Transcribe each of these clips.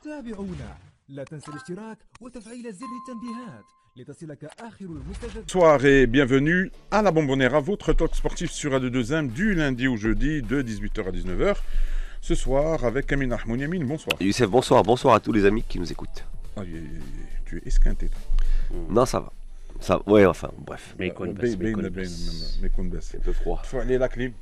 تابعونا، لا تنسى الاشتراك وتفعيل زر التنبيهات لتصلك آخر المستجدات. Bonsoir et bienvenue à la Bombonera, votre talk sportif sur Radio2M du lundi au jeudi de 18h à 19h. Ce soir avec Amin Ahmouni. Amin, bonsoir. Youssef, bonsoir à tous les amis qui nous écoutent. Ah, tu es esquinté toi. Non, ça va. Ouais, enfin, bref. Mais C'est un peu froid. تفعلي لا كليم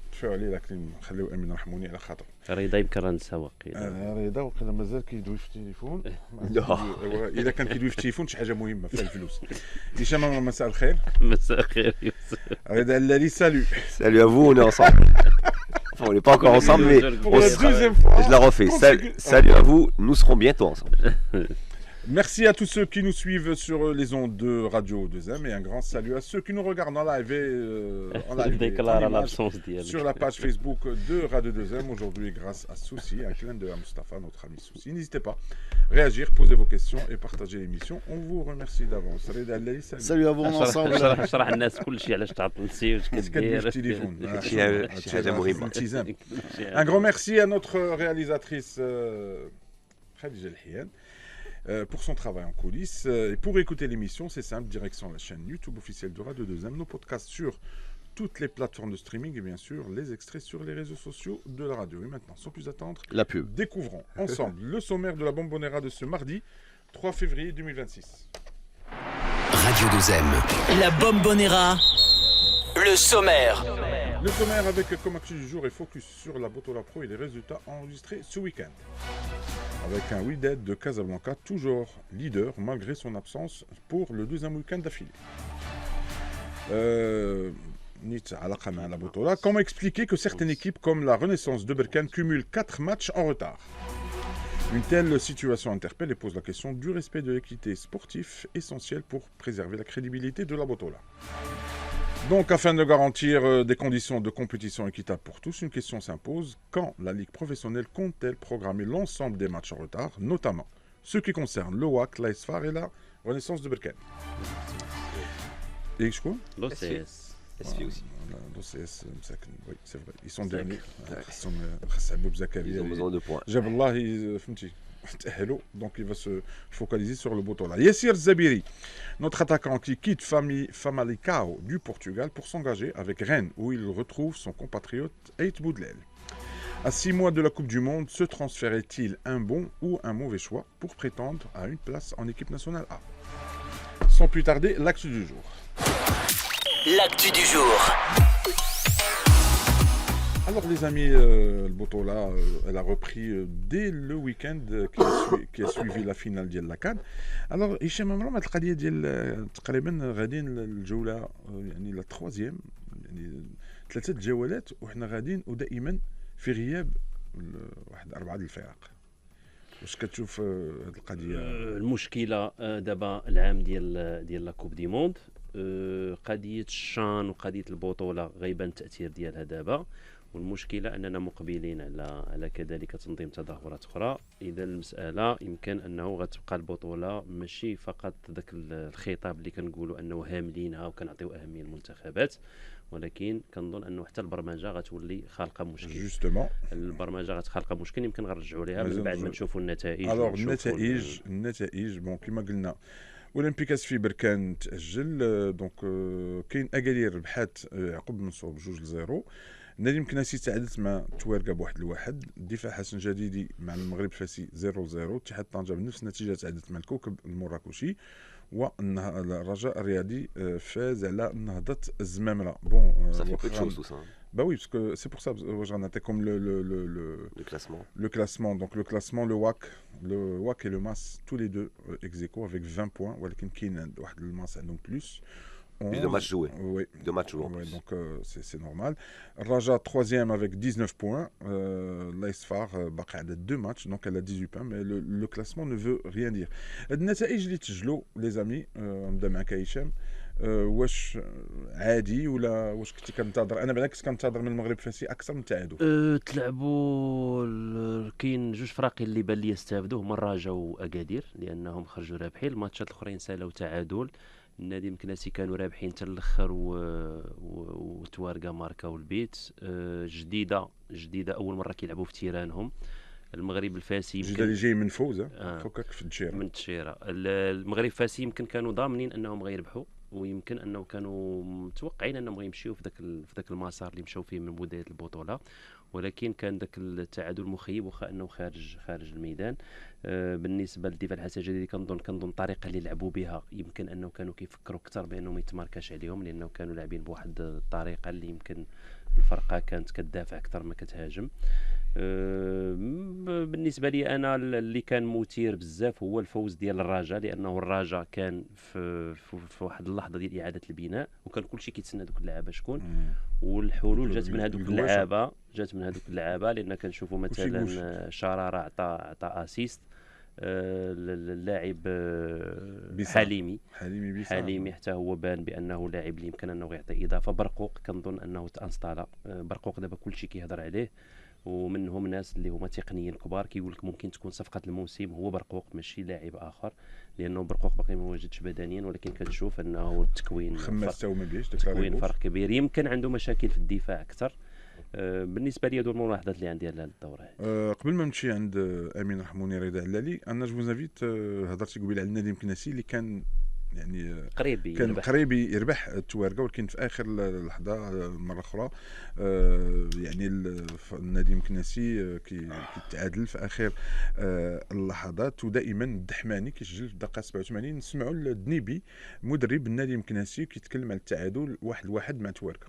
نخليو امين رحموني على خاطر رضا يمكن راه نساوق رضا وقيلا مازال كيدوي في التليفون الا كان كيدوي في التليفون شي حاجه مهمه فيها الفلوس. هشام مساء الخير. مساء الخير يوسف. رضا اللالي سالو. Salut à vous, on est ensemble. Enfin, on n'est pas encore ensemble, mais je la refais. Salut à vous, nous serons bientôt ensemble. Merci à tous ceux qui nous suivent sur les ondes de Radio 2M et un grand salut à ceux qui nous regardent en live en image, sur la page Facebook de Radio 2M. Aujourd'hui, grâce à Souci, un clin d'œil à Mustapha, notre ami Souci. N'hésitez pas à réagir, poser vos questions et partager l'émission. On vous remercie d'avance. Salut à vous ensemble. شرح الناس كل شيء علاش تعطلتي واش كدير. Un grand merci à notre réalisatrice Khadija El-Hiyan pour son travail en coulisses. Et pour écouter l'émission, c'est simple, direction la chaîne YouTube officielle de Radio 2M, nos podcasts sur toutes les plateformes de streaming et bien sûr les extraits sur les réseaux sociaux de la radio. Et maintenant, sans plus attendre, La pub. Découvrons ensemble le sommaire de la Bombonera de ce mardi 3 février 2026. Radio 2M. La Bombonera. Le sommaire. Le sommaire avec comme actu du jour et focus sur la Botola Pro et les résultats enregistrés ce week-end. Avec un Wydad de Casablanca toujours leader malgré son absence pour le deuxième week-end d'affilée. Comment expliquer que certaines équipes comme la Renaissance de Berkane cumulent 4 matchs en retard? Une telle situation interpelle et pose la question du respect de l'équité sportive essentielle pour préserver la crédibilité de la Botola. Donc, afin de garantir des conditions de compétition équitables pour tous, une question s'impose. Quand la Ligue professionnelle compte-t-elle programmer l'ensemble des matchs en retard, notamment ceux qui concernent le WAC, l'ASFAR et la Renaissance de Berkane? Et quoi? l'OCS. SFI aussi. L'OCS, oui, c'est vrai. Ils sont derniers. Ils ont besoin de points. Donc il va se focaliser sur le Botola. Yassir Zabiri, notre attaquant qui quitte Famalicão du Portugal pour s'engager avec Rennes où il retrouve son compatriote Ait Boudlel. À 6 mois de la Coupe du Monde, ce transfert est-il un bon ou un mauvais choix pour prétendre à une place en équipe nationale A? Sans plus tarder, l'actu du jour. L'actu du jour. Alors les amis, le Botola, elle a repris dès le week-end qui a suivi la finale de la CAN. Alors هشام عمرهم هاد القضيه ديال تقريبا غاديين الجوله يعني لا تروازيام يعني 3 جولات وحنا غاديين ودائما في غياب واحد 4 د الفرق. واش كتشوف هاد القضيه؟ المشكله دابا العام ديال لا كوب دي موند، قضيه الشان وقضيه البطوله غيبان التاثير ديالها دابا، والمشكله اننا مقبلين على كذلك تنظيم تظاهرات اخرى. اذا المساله يمكن انه غتبقى البطوله ماشي فقط ذاك الخطاب اللي كنقولوا انه هاملينها وكنعطيو اهميه للمنتخبات، ولكن كنظن انه حتى البرمجه غتولي خالقه مشكل. جوستومون البرمجه غتخلق مشكل، يمكن غنرجعوا ليها من بعد ما نشوفوا النتائج. الوغ النتائج بون كما قلنا اولمبيكاس في بركان تاجل، دونك كاين اكادير ربحات يعقوب منصور ب2-0. نادي مكناسي تعادلت مع توارقه ب1-1. الدفاع حسن جديدي مع المغرب الفاسي 0-0. اتحاد طنجة بنفس النتيجه تعادلت مع الكوكب المراكشي. والرجاء الرياضي فاز على نهضة الزمامرة. Bon, ça fait peu de choses tout ça. Bah oui, parce que c'est pour ça j'en ai comme le classement. Le classement, donc le classement, le WAC et le MAS, tous les deux ex aequo avec 20 points. ولكن كاين واحد الماس عندهم plus. Plus de matchs joués. Oui. De matchs joués en ouais, plus. donc c'est normal. Raja 3e avec 19 points. L'ASFAR باقي عندها 2 matchs, donc elle a 18 points, mais le classement ne veut rien dire. النتائج اللي تسجلوا les amis, نبدا معك هشام. واش عادي ولا واش كنتي كنتظر؟ انا بالعكس كنتظر من المغرب الفاسي اكثر من التعادل. تلعبوا كاين 2 فراقي اللي بان لي استافدوا، هما الرجاء واكادير لانهم خرجوا رابحين. الماتشات الاخرين سالاو تعادل. النادي المكناسي كانوا رابحين حتى الاخر وتوارقه ماركاو البيت. جديده اول مره كيلعبوا في تيرانهم. المغرب الفاسي جدة يمكن اللي جاي من فوز فكك في التشير من التشيره. المغرب الفاسي يمكن كانوا ضامنين انهم غيربحوا، ويمكن انه كانوا متوقعين انهم غيمشيو في ذاك المسار اللي مشاو فيه من بدايه البطوله، ولكن كان ذاك التعادل مخيب واخا انه خارج الميدان. بالنسبه للدفاع الحساجدي كنظن الطريقه اللي لعبوا بها يمكن انه كانوا كيفكروا اكثر بانه ما يتماركاش عليهم، لانه كانوا لاعبين بواحد الطريقه اللي يمكن الفرقه كانت كتدافع اكثر ما كتهاجم. بالنسبه لي انا اللي كان مثير بزاف هو الفوز ديال الرجاء، لانه الرجاء كان في واحد اللحظه ديال اعاده البناء، وكان كلشي كيتسنى دوك اللعابه شكون، والحلول جات من هذوك اللعابه لان كنشوفوا مثلا شرارة عطى اسيست اللاعب حليمي حتى هو بان بانه لاعب اللي يمكن انه يعطي اضافه. برقوق كنظن انه تانستالا، برقوق دابا كلشي كيهضر عليه، ومنهم ناس اللي هما تقنيين كبار كيقول لك ممكن تكون صفقه الموسم هو برقوق ماشي لاعب اخر، لانه برقوق باقي ما واجدش بدنيا، ولكن كتشوف انه التكوين فرق كبير. يمكن عنده مشاكل في الدفاع اكثر. بالنسبه لي هذو الملاحظات اللي عندي على هذه الدوره. قبل ما نمشي عند امين رحموني رضا علالي، انا جو زافيت هضرتي قبيله على النادي المكناسي اللي كان يعني قريب يربح التوارقه، ولكن في اخر لحظه مره اخرى يعني النادي المكناسي كيتعادل في اخر اللحظات. ودائما الدحماني كيسجل في الدقيقه 87. نسمعوا الدنيبي مدرب النادي المكناسي كيتكلم على التعادل 1-1 مع توارقه.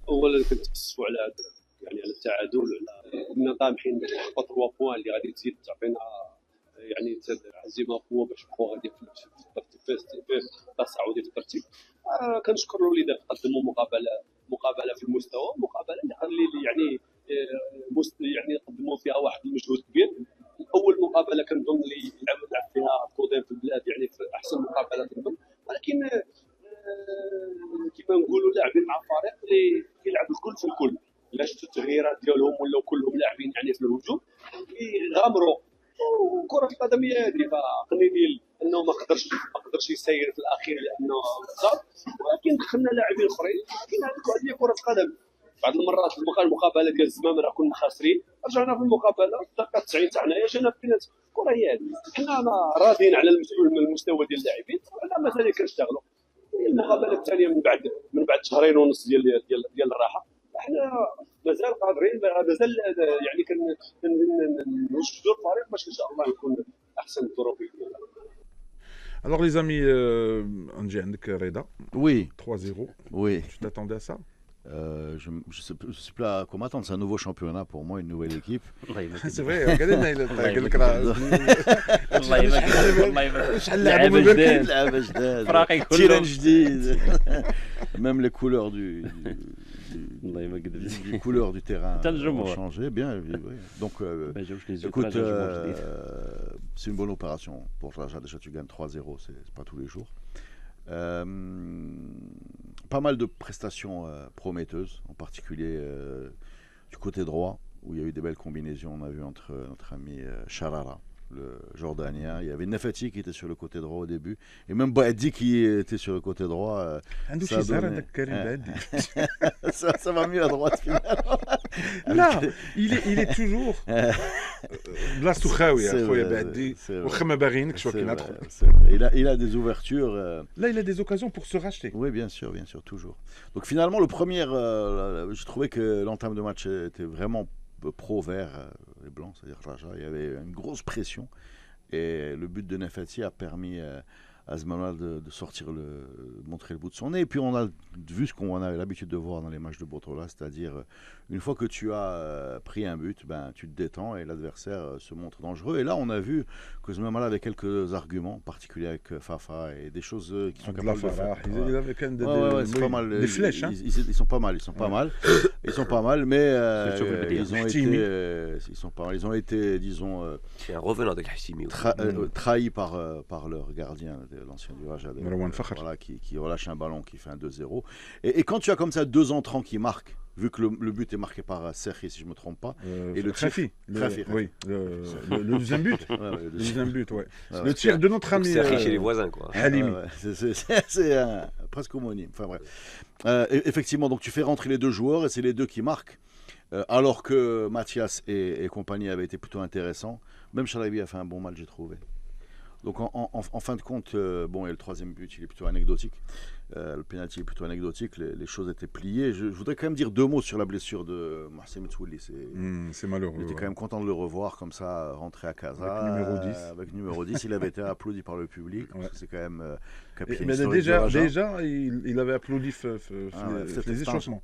اولا كنتاسفوا على يعني على التعادل، كنا طامحين نحققوا 3 بوان اللي غادي تزيد تعطينا يعني عزيمه وقوه باش نبقاو غادي في التصاعدي في الترتيب. كنشكر الوليدات قدموا مقابله في المستوى، مقابله اللي يعني قدموا فيها واحد المجهود كبير. اول مقابله كنظن اللي لعب فيها كودين في البلاد، يعني في احسن مقابله كنظن، ولكن كيما نقولوا لاعبين مع فريق اللي كيلعب الكل في الكل. الا شفتوا التغييرات ديالهم ولاو كلهم لاعبين يعني في الهجوم كيغامروا. وكرة القدم هي هذه، فقني ديال انه ما قدرش يسير في الاخير لانه صاب، ولكن دخلنا لاعبين اخرين. لكن هذه كرة القدم، بعض المرات المقابله ديال الزمام راه كنا خاسرين، رجعنا في المقابله الدقيقه 90 تاعنا جينا في النهايه. الكره هي هذه، حنا راضيين على المستوى ديال اللاعبين، ولا مازال كنشتغلوا. المقابله الثانيه من بعد شهرين ونص ديال الراحه، احنا مازال قادرين، مازال يعني كنوجدوا الفريق باش ان شاء الله يكون احسن الظروف. Alors les amis, نجي عندك رضا. Oui. 3-0. Oui. Tu t'attendais à ça? Je ne sais plus à quoi m'attendre. C'est un nouveau championnat pour moi, une nouvelle équipe. C'est vrai, regardez لعبة جداد تيران جديد. Même les couleurs les couleurs du terrain ont changé bien. Donc écoute, c'est une bonne opération pour Raja. Déjà tu gagnes 3-0, c'est pas tous les jours. Pas mal de prestations prometteuses, en particulier du côté droit, où il y a eu des belles combinaisons. On a vu entre notre ami Charara, le Jordanien. Il y avait Nefati qui était sur le côté droit au début, et même Baadi qui était sur le côté droit. Ça va mieux à droite finalement. Là, il est toujours بلا سخاوي اخويا بعدي واخا ما باغيينكش ولكن ادخل. Il a des ouvertures. Là, il a des occasions pour se racheter. Oui, bien sûr, toujours. Donc finalement, le premier, je trouvais que l'entame de match était vraiment pro-vert et blanc, c'est-à-dire Raja. Il y avait une grosse pression et le but de Nefati a permis à Zmama de sortir montrer le bout de son nez. Et puis on a vu ce qu'on avait l'habitude de voir dans les matchs de Botola, c'est-à-dire une fois que tu as pris un but, tu te détends et l'adversaire se montre dangereux. Et là, on a vu que Zmama avait quelques arguments, en particulier avec Fafa et des choses qui sont capables de faire. C'est pas mal. Des flèches, hein. Ils sont pas mal. Ils sont pas mal, mais ils ont été, disons, trahis par leur gardien, l'ancien du Raja, voilà, qui relâche un ballon, qui fait un 2-0. Et quand tu as comme ça deux entrants qui marquent, vu que le but est marqué par Serhi, si je ne me trompe pas, et le tir, oui, le deuxième but, le deuxième but, ouais. Le tir de notre ami Serhi chez les voisins, quoi. Halimi. C'est presque homonyme. Enfin bref. Effectivement, donc tu fais rentrer les deux joueurs et c'est les deux qui marquent. Alors que Mathias et compagnie avaient été plutôt intéressants. Même Chalabi a fait un bon match, j'ai trouvé. Donc en fin de compte, bon, et le troisième but, il est plutôt anecdotique. Le penalty est plutôt anecdotique. Les choses étaient pliées. Je voudrais quand même dire 2 mots sur la blessure de Mohsen Metsouli. C'est malheureux. J'étais quand même content de le revoir comme ça, rentrer à Casa. Avec numéro 10. Il avait été applaudi par le public. C'est quand même capitaine mais déjà, il avait applaudi les échauffements.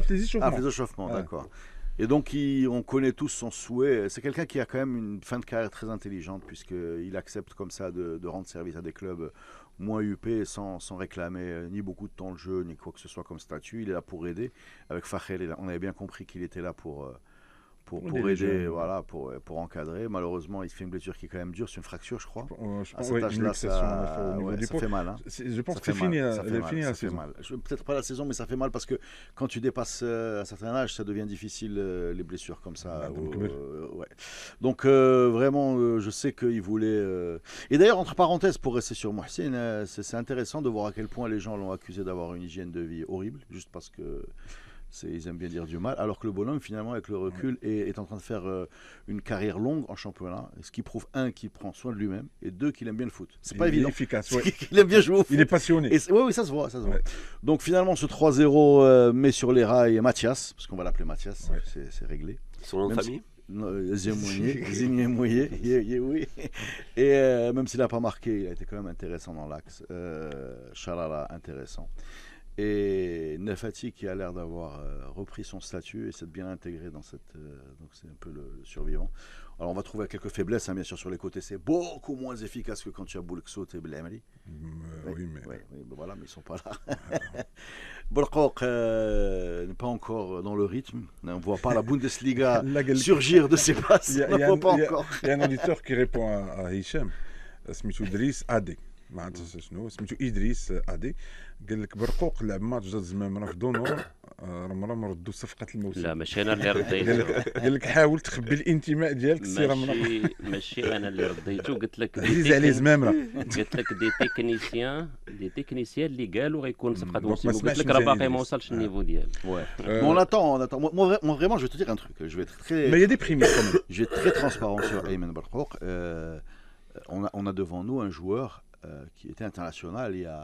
Les échauffements, d'accord. Et donc, on connaît tous son souhait. C'est quelqu'un qui a quand même une fin de carrière très intelligente, puisqu'il accepte comme ça de rendre service à des clubs moins huppés, sans réclamer ni beaucoup de temps de jeu, ni quoi que ce soit comme statut. Il est là pour aider. Avec Fahel, on avait bien compris qu'il était là pour aider, voilà, pour encadrer. Malheureusement, il se fait une blessure qui est quand même dure, c'est une fracture, je crois. Je pense ça fait mal. Je pense que c'est fini la saison. Peut-être pas la saison, mais ça fait mal parce que quand tu dépasses un certain âge, ça devient difficile, les blessures comme ça. Donc vraiment, je sais qu'il voulait... Et d'ailleurs, entre parenthèses, pour rester sur Mohsen, c'est intéressant de voir à quel point les gens l'ont accusé d'avoir une hygiène de vie horrible, juste parce que... Ils aiment bien dire du mal, alors que le bonhomme, finalement, avec le recul, est en train de faire une carrière longue en championnat, ce qui prouve, 1, qu'il prend soin de lui-même, et 2, qu'il aime bien le foot. C'est pas évident. Il est efficace, il aime bien jouer au foot. Il est passionné. Oui, ça se voit. Donc finalement, ce 3-0 met sur les rails Mathias, parce qu'on va l'appeler Mathias, c'est réglé. Son nom de famille Zimouye, oui. Et même s'il n'a pas marqué, il a été quand même intéressant dans l'axe. Chalala, intéressant. Et Nefati qui a l'air d'avoir repris son statut et s'être bien intégré dans cette... donc c'est un peu le survivant. Alors on va trouver quelques faiblesses, bien sûr, sur les côtés. C'est beaucoup moins efficace que quand tu as Boulksot et Blamali. Oui, mais voilà, mais ils ne sont pas là. Borkok n'est pas encore dans le rythme. On ne voit pas la Bundesliga surgir de ses passes. Il y a un auditeur qui répond à Hicham. Smitou Idriss Adé. ما عرفتش شنو سميتو ادريس ادي قال لك برقوق لعب ماتش جات زمام في دونور راهم ردوا صفقه الموسم. لا ماشي انا اللي رديته. قال لك حاول تخبي الانتماء ديالك سي راه ماشي انا اللي رديته. قلت لك عزيز عليه زمام راه قلت لك دي تكنيسيان اللي قالوا غيكون صفقه الموسم. قلت لك راه باقي ما وصلش النيفو ديالو. On attend. Moi vraiment, je vais te dire un truc. Je vais être très. Mais il y a des prémices quand même. Je vais être très transparent sur Ayman Barqoq. On a devant nous un joueur qui était international il y a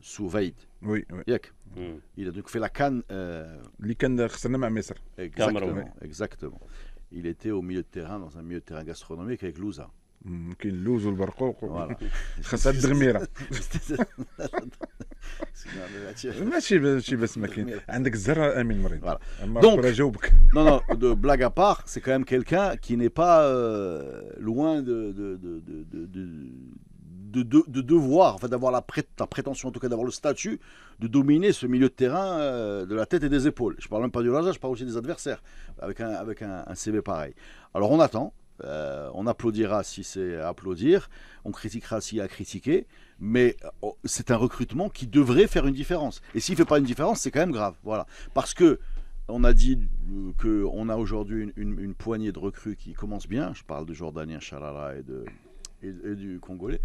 Souvaïd. Oui. Il a donc fait la CAN. Exactement. Il était au milieu de terrain, dans un milieu de terrain gastronomique avec Louza. كاين اللوز والبرقوق voilà. خاصها الدغميره ماشي بس ما كاين عندك الزهره امين مريض. Donc non, de blague à part, c'est quand même quelqu'un qui n'est pas loin de devoir, enfin d'avoir la prétention, en tout cas d'avoir le statut de dominer ce milieu de terrain de la tête et des épaules. Je parle même pas du Raja, je parle aussi des adversaires avec un CV pareil. Alors on attend. On applaudira si c'est à applaudir, on critiquera s'il y a à critiquer, mais c'est un recrutement qui devrait faire une différence. Et s'il ne fait pas une différence, c'est quand même grave. Voilà. Parce que on a dit qu'on a aujourd'hui une poignée de recrues qui commence bien. Je parle de Jordanien Chalala et du Congolais,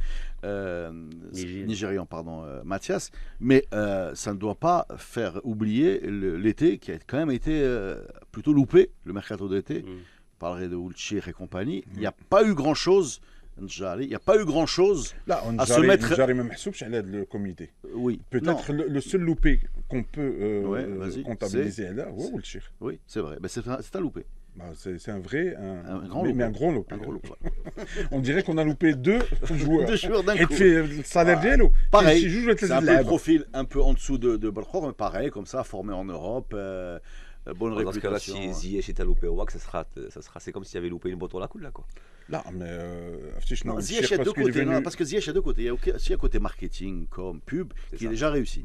Nigérian, Mathias. Mais ça ne doit pas faire oublier l'été qui a quand même été plutôt loupé, le mercato d'été. Parlerai de Oulchir et compagnie. Il n'y a pas eu grand-chose. Il n'y a pas eu grand-chose à se mettre. Le comité. Oui. Peut-être le seul loupé qu'on peut comptabiliser là, c'est Oulchir. Oui, c'est vrai. Ben, c'est un loupé. C'est un vrai, grand loupé. Mais un gros loupé. On dirait qu'on a loupé deux joueurs. Deux joueurs d'un coup. Et le salaire d'Yelo. Pareil. C'est un peu le profil un peu en dessous de Barkhor, mais pareil, comme ça, formé en Europe. Bonne réputation. Dans ce cas-là, si Ziyech était loupé au WAC, c'est comme s'il avait loupé une botte à la coude là quoi. Là, mais Ziyech a deux côtés, parce que Ziyech a deux côtés. Il y a aussi un côté marketing comme pub qui est déjà réussi.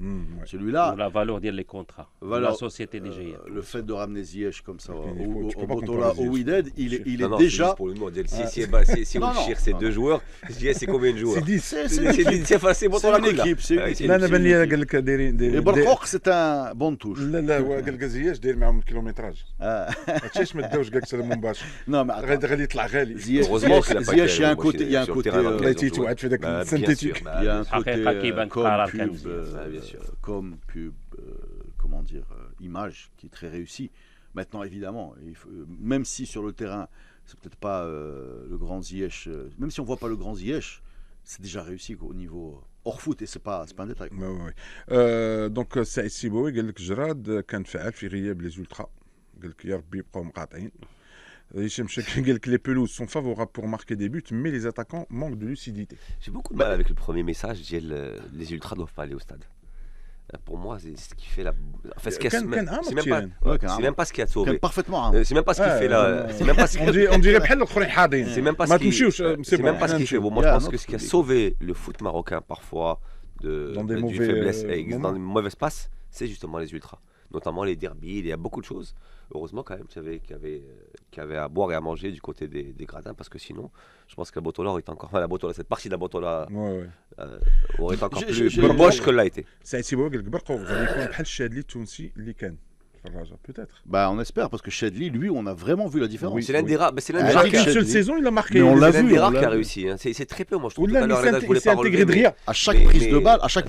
Celui-là. La valeur des contrats. La société DGF. Le fait de ramener Ziyech comme ça au Botola, au Wydad, il est déjà. Pour le modèle. Si on cherche ces deux joueurs, Ziyech c'est combien de joueurs? C'est 10. C'est une équipe. Et Barkhor, c'est un bon touche. قال لك زياش داير معاهم الكيلومتراج هادشي ما داوش كاع كسر منباشر غادي يطلع غالي زياش il y a un côté بغيتي توعد في داك السينثيتيك il y a un côté comme pub comment dire image qui est très réussi Maintenant, évidemment, même si sur le terrain, c'est peut-être pas le grand Ziyech, même si on voit pas le grand Ziyech, c'est déjà réussi au niveau hors foot et c'est pas un détail. دونك سعيد سيبوي قال لك جراد كان فعال في غياب لي زولترا، قال لك يا ربي يبقاو مقاطعين. هشام شاكر قال لك les pelouses sont favorables pour marquer des buts mais les attaquants manquent de lucidité. J'ai beaucoup de mal avec le premier message, les ultras doivent pas aller au stade. Pour moi, c'est ce qui fait la. Enfin, c'est même pas ce qui a sauvé. Parfaitement. C'est même pas ce qui fait la. C'est même pas ce qui. On dirait بحال الاخرين حاضين. C'est même pas ce qui fait. Bon, moi, je pense que ce qui a sauvé le foot marocain parfois dans des dans des mauvaises passes, c'est justement les ultras. Notamment les derbies, il y a beaucoup de choses. Heureusement quand même qu'il y avait à boire et à manger du côté des gradins, parce que sinon, je pense que la Botola aurait été encore. Enfin, cette partie de la Botola aurait été encore plus moche que l'a été. سعيد سيبوي قال لك برقوا غادي يكون بحال الشادلي التونسي اللي كان في الرجاء peut-être. Bah on espère parce que Chadli, lui, on a vraiment vu la différence. C'est l'un des rares. C'est l'un des rares. Une seule saison, il a marqué. Mais on l'a C'est l'un vu, des rares qui a réussi. C'est très peu, moi je trouve. Tout à l'heure, il s'est intégré de rien. À chaque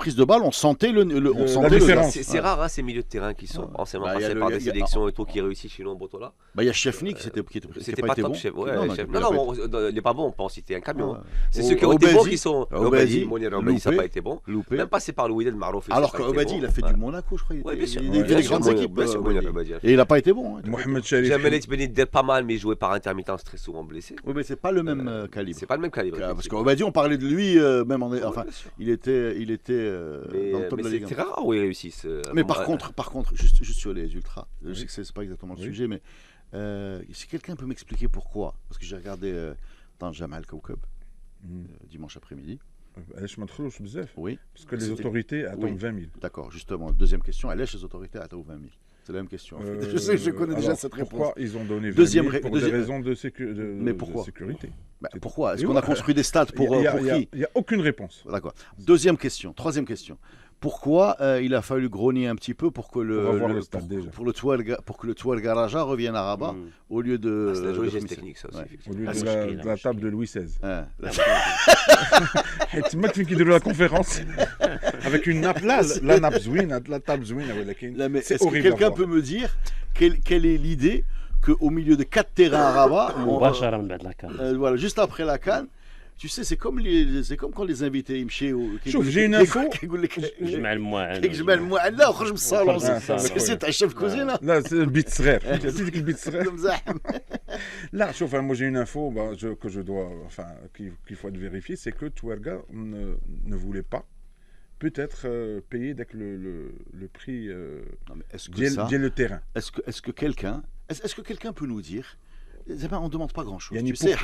prise de balle, on sentait la différence. C'est rare, hein, ces milieux de terrain qui sont anciennement passés par des sélections et tout, qui réussissent chez nous en Botola. Bah il y a Chefny qui c'était pas top chef. Non, il n'est pas bon, on peut en citer un camion. C'est Au- ceux qui ont été bons Obasi. qui sont. Obasi, Monir loupé. Obasi, ça n'a pas été bon. Loupé. Même passé par le Wydad Marouf. Alors qu'Obadi, il a fait du Monaco, je crois. Ouais, bien sûr. Il a fait des grandes équipes. Et il n'a pas été bon. Mohamed Sharif. Jamel Benit pas mal, mais il jouait par intermittence, très souvent blessé. Oui, mais c'est pas le même calibre. C'est pas le même calibre. Parce qu'Obadi, on parlait de lui, même enfin, il était dans le top de la Ligue. C'est rare où ils réussissent. Mais par contre, juste sur les ultras, je sais que c'est pas exactement le sujet, mais si quelqu'un peut m'expliquer pourquoi, parce que j'ai regardé dans Jamal Kaukab dimanche après-midi. علاش ما دخلوش بزاف؟ Oui. Parce que les autorités attendent 20 000. D'accord, justement. Deuxième question, elle laisse les autorités à 20 000. C'est la même question. En fait. Je sais que je connais déjà cette réponse. Pourquoi ils ont donné 20 000 pour des raisons de sécurité? Pourquoi? Est-ce qu'on a construit des stades pour qui? Il n'y a aucune réponse. D'accord. Deuxième question, troisième question. Pourquoi il a fallu grogner un petit peu pour que le Touel Garaja revienne à Rabat au lieu de. C'est la jolie geste technique, ça aussi. Au lieu de la table de Louis XVI. تما فين كيديروا la conférence avec une nappe là, la nappe زوينه, la table زوينه ولكن est-ce que quelqu'un peut me dire quelle est l'idée qu'au milieu de 4 terrains à Rabat, voilà, juste après la CAN, tu sais, c'est comme quand les invités يمشيو. شوف j'ai une info. جمع المواعن كيجمع المواعن لا وخرج من الصالون سي تعشى في الكوزينه. لا البيت صغير عرفتي ديك البيت صغير مزاحم. لا شوف moi j'ai une info que je dois qu'il faut vérifier, c'est que Touerga ne voulait pas peut-être payer dès que le prix de le terrain. Est-ce que quelqu'un peut nous dire? On ne demande pas grand-chose. Tu sais,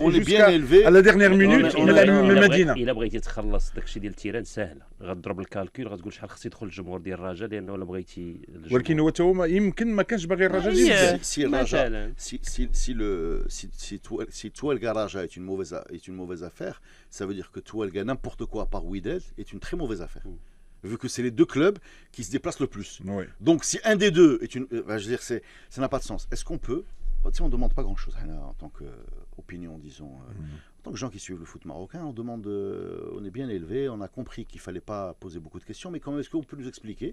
on est bien élevé à la dernière minute. إلا بغيتي تخلص داكشي ديال التيران سهل, غتضرب الكالكول غتقول شحال خص يدخل الجمهور ديال الرجاء لانه الا بغيتي. ولكن هو هو يمكن ما كانش باغي الرجاء si Touel Garaja est une mauvaise affaire, ça veut dire que Touel gagne n'importe quoi par Wydad est une très mauvaise affaire. Vu que c'est les deux clubs qui se déplacent le plus. Oui. Donc si un des deux est une, je veux dire, ça n'a pas de sens. Est-ce qu'on peut, tu sais, on ne demande pas grand-chose en tant qu'opinion, disons, en tant que gens qui suivent le foot marocain, on demande, on est bien élevé, on a compris qu'il ne fallait pas poser beaucoup de questions, mais quand même, est-ce que vous pouvez nous expliquer,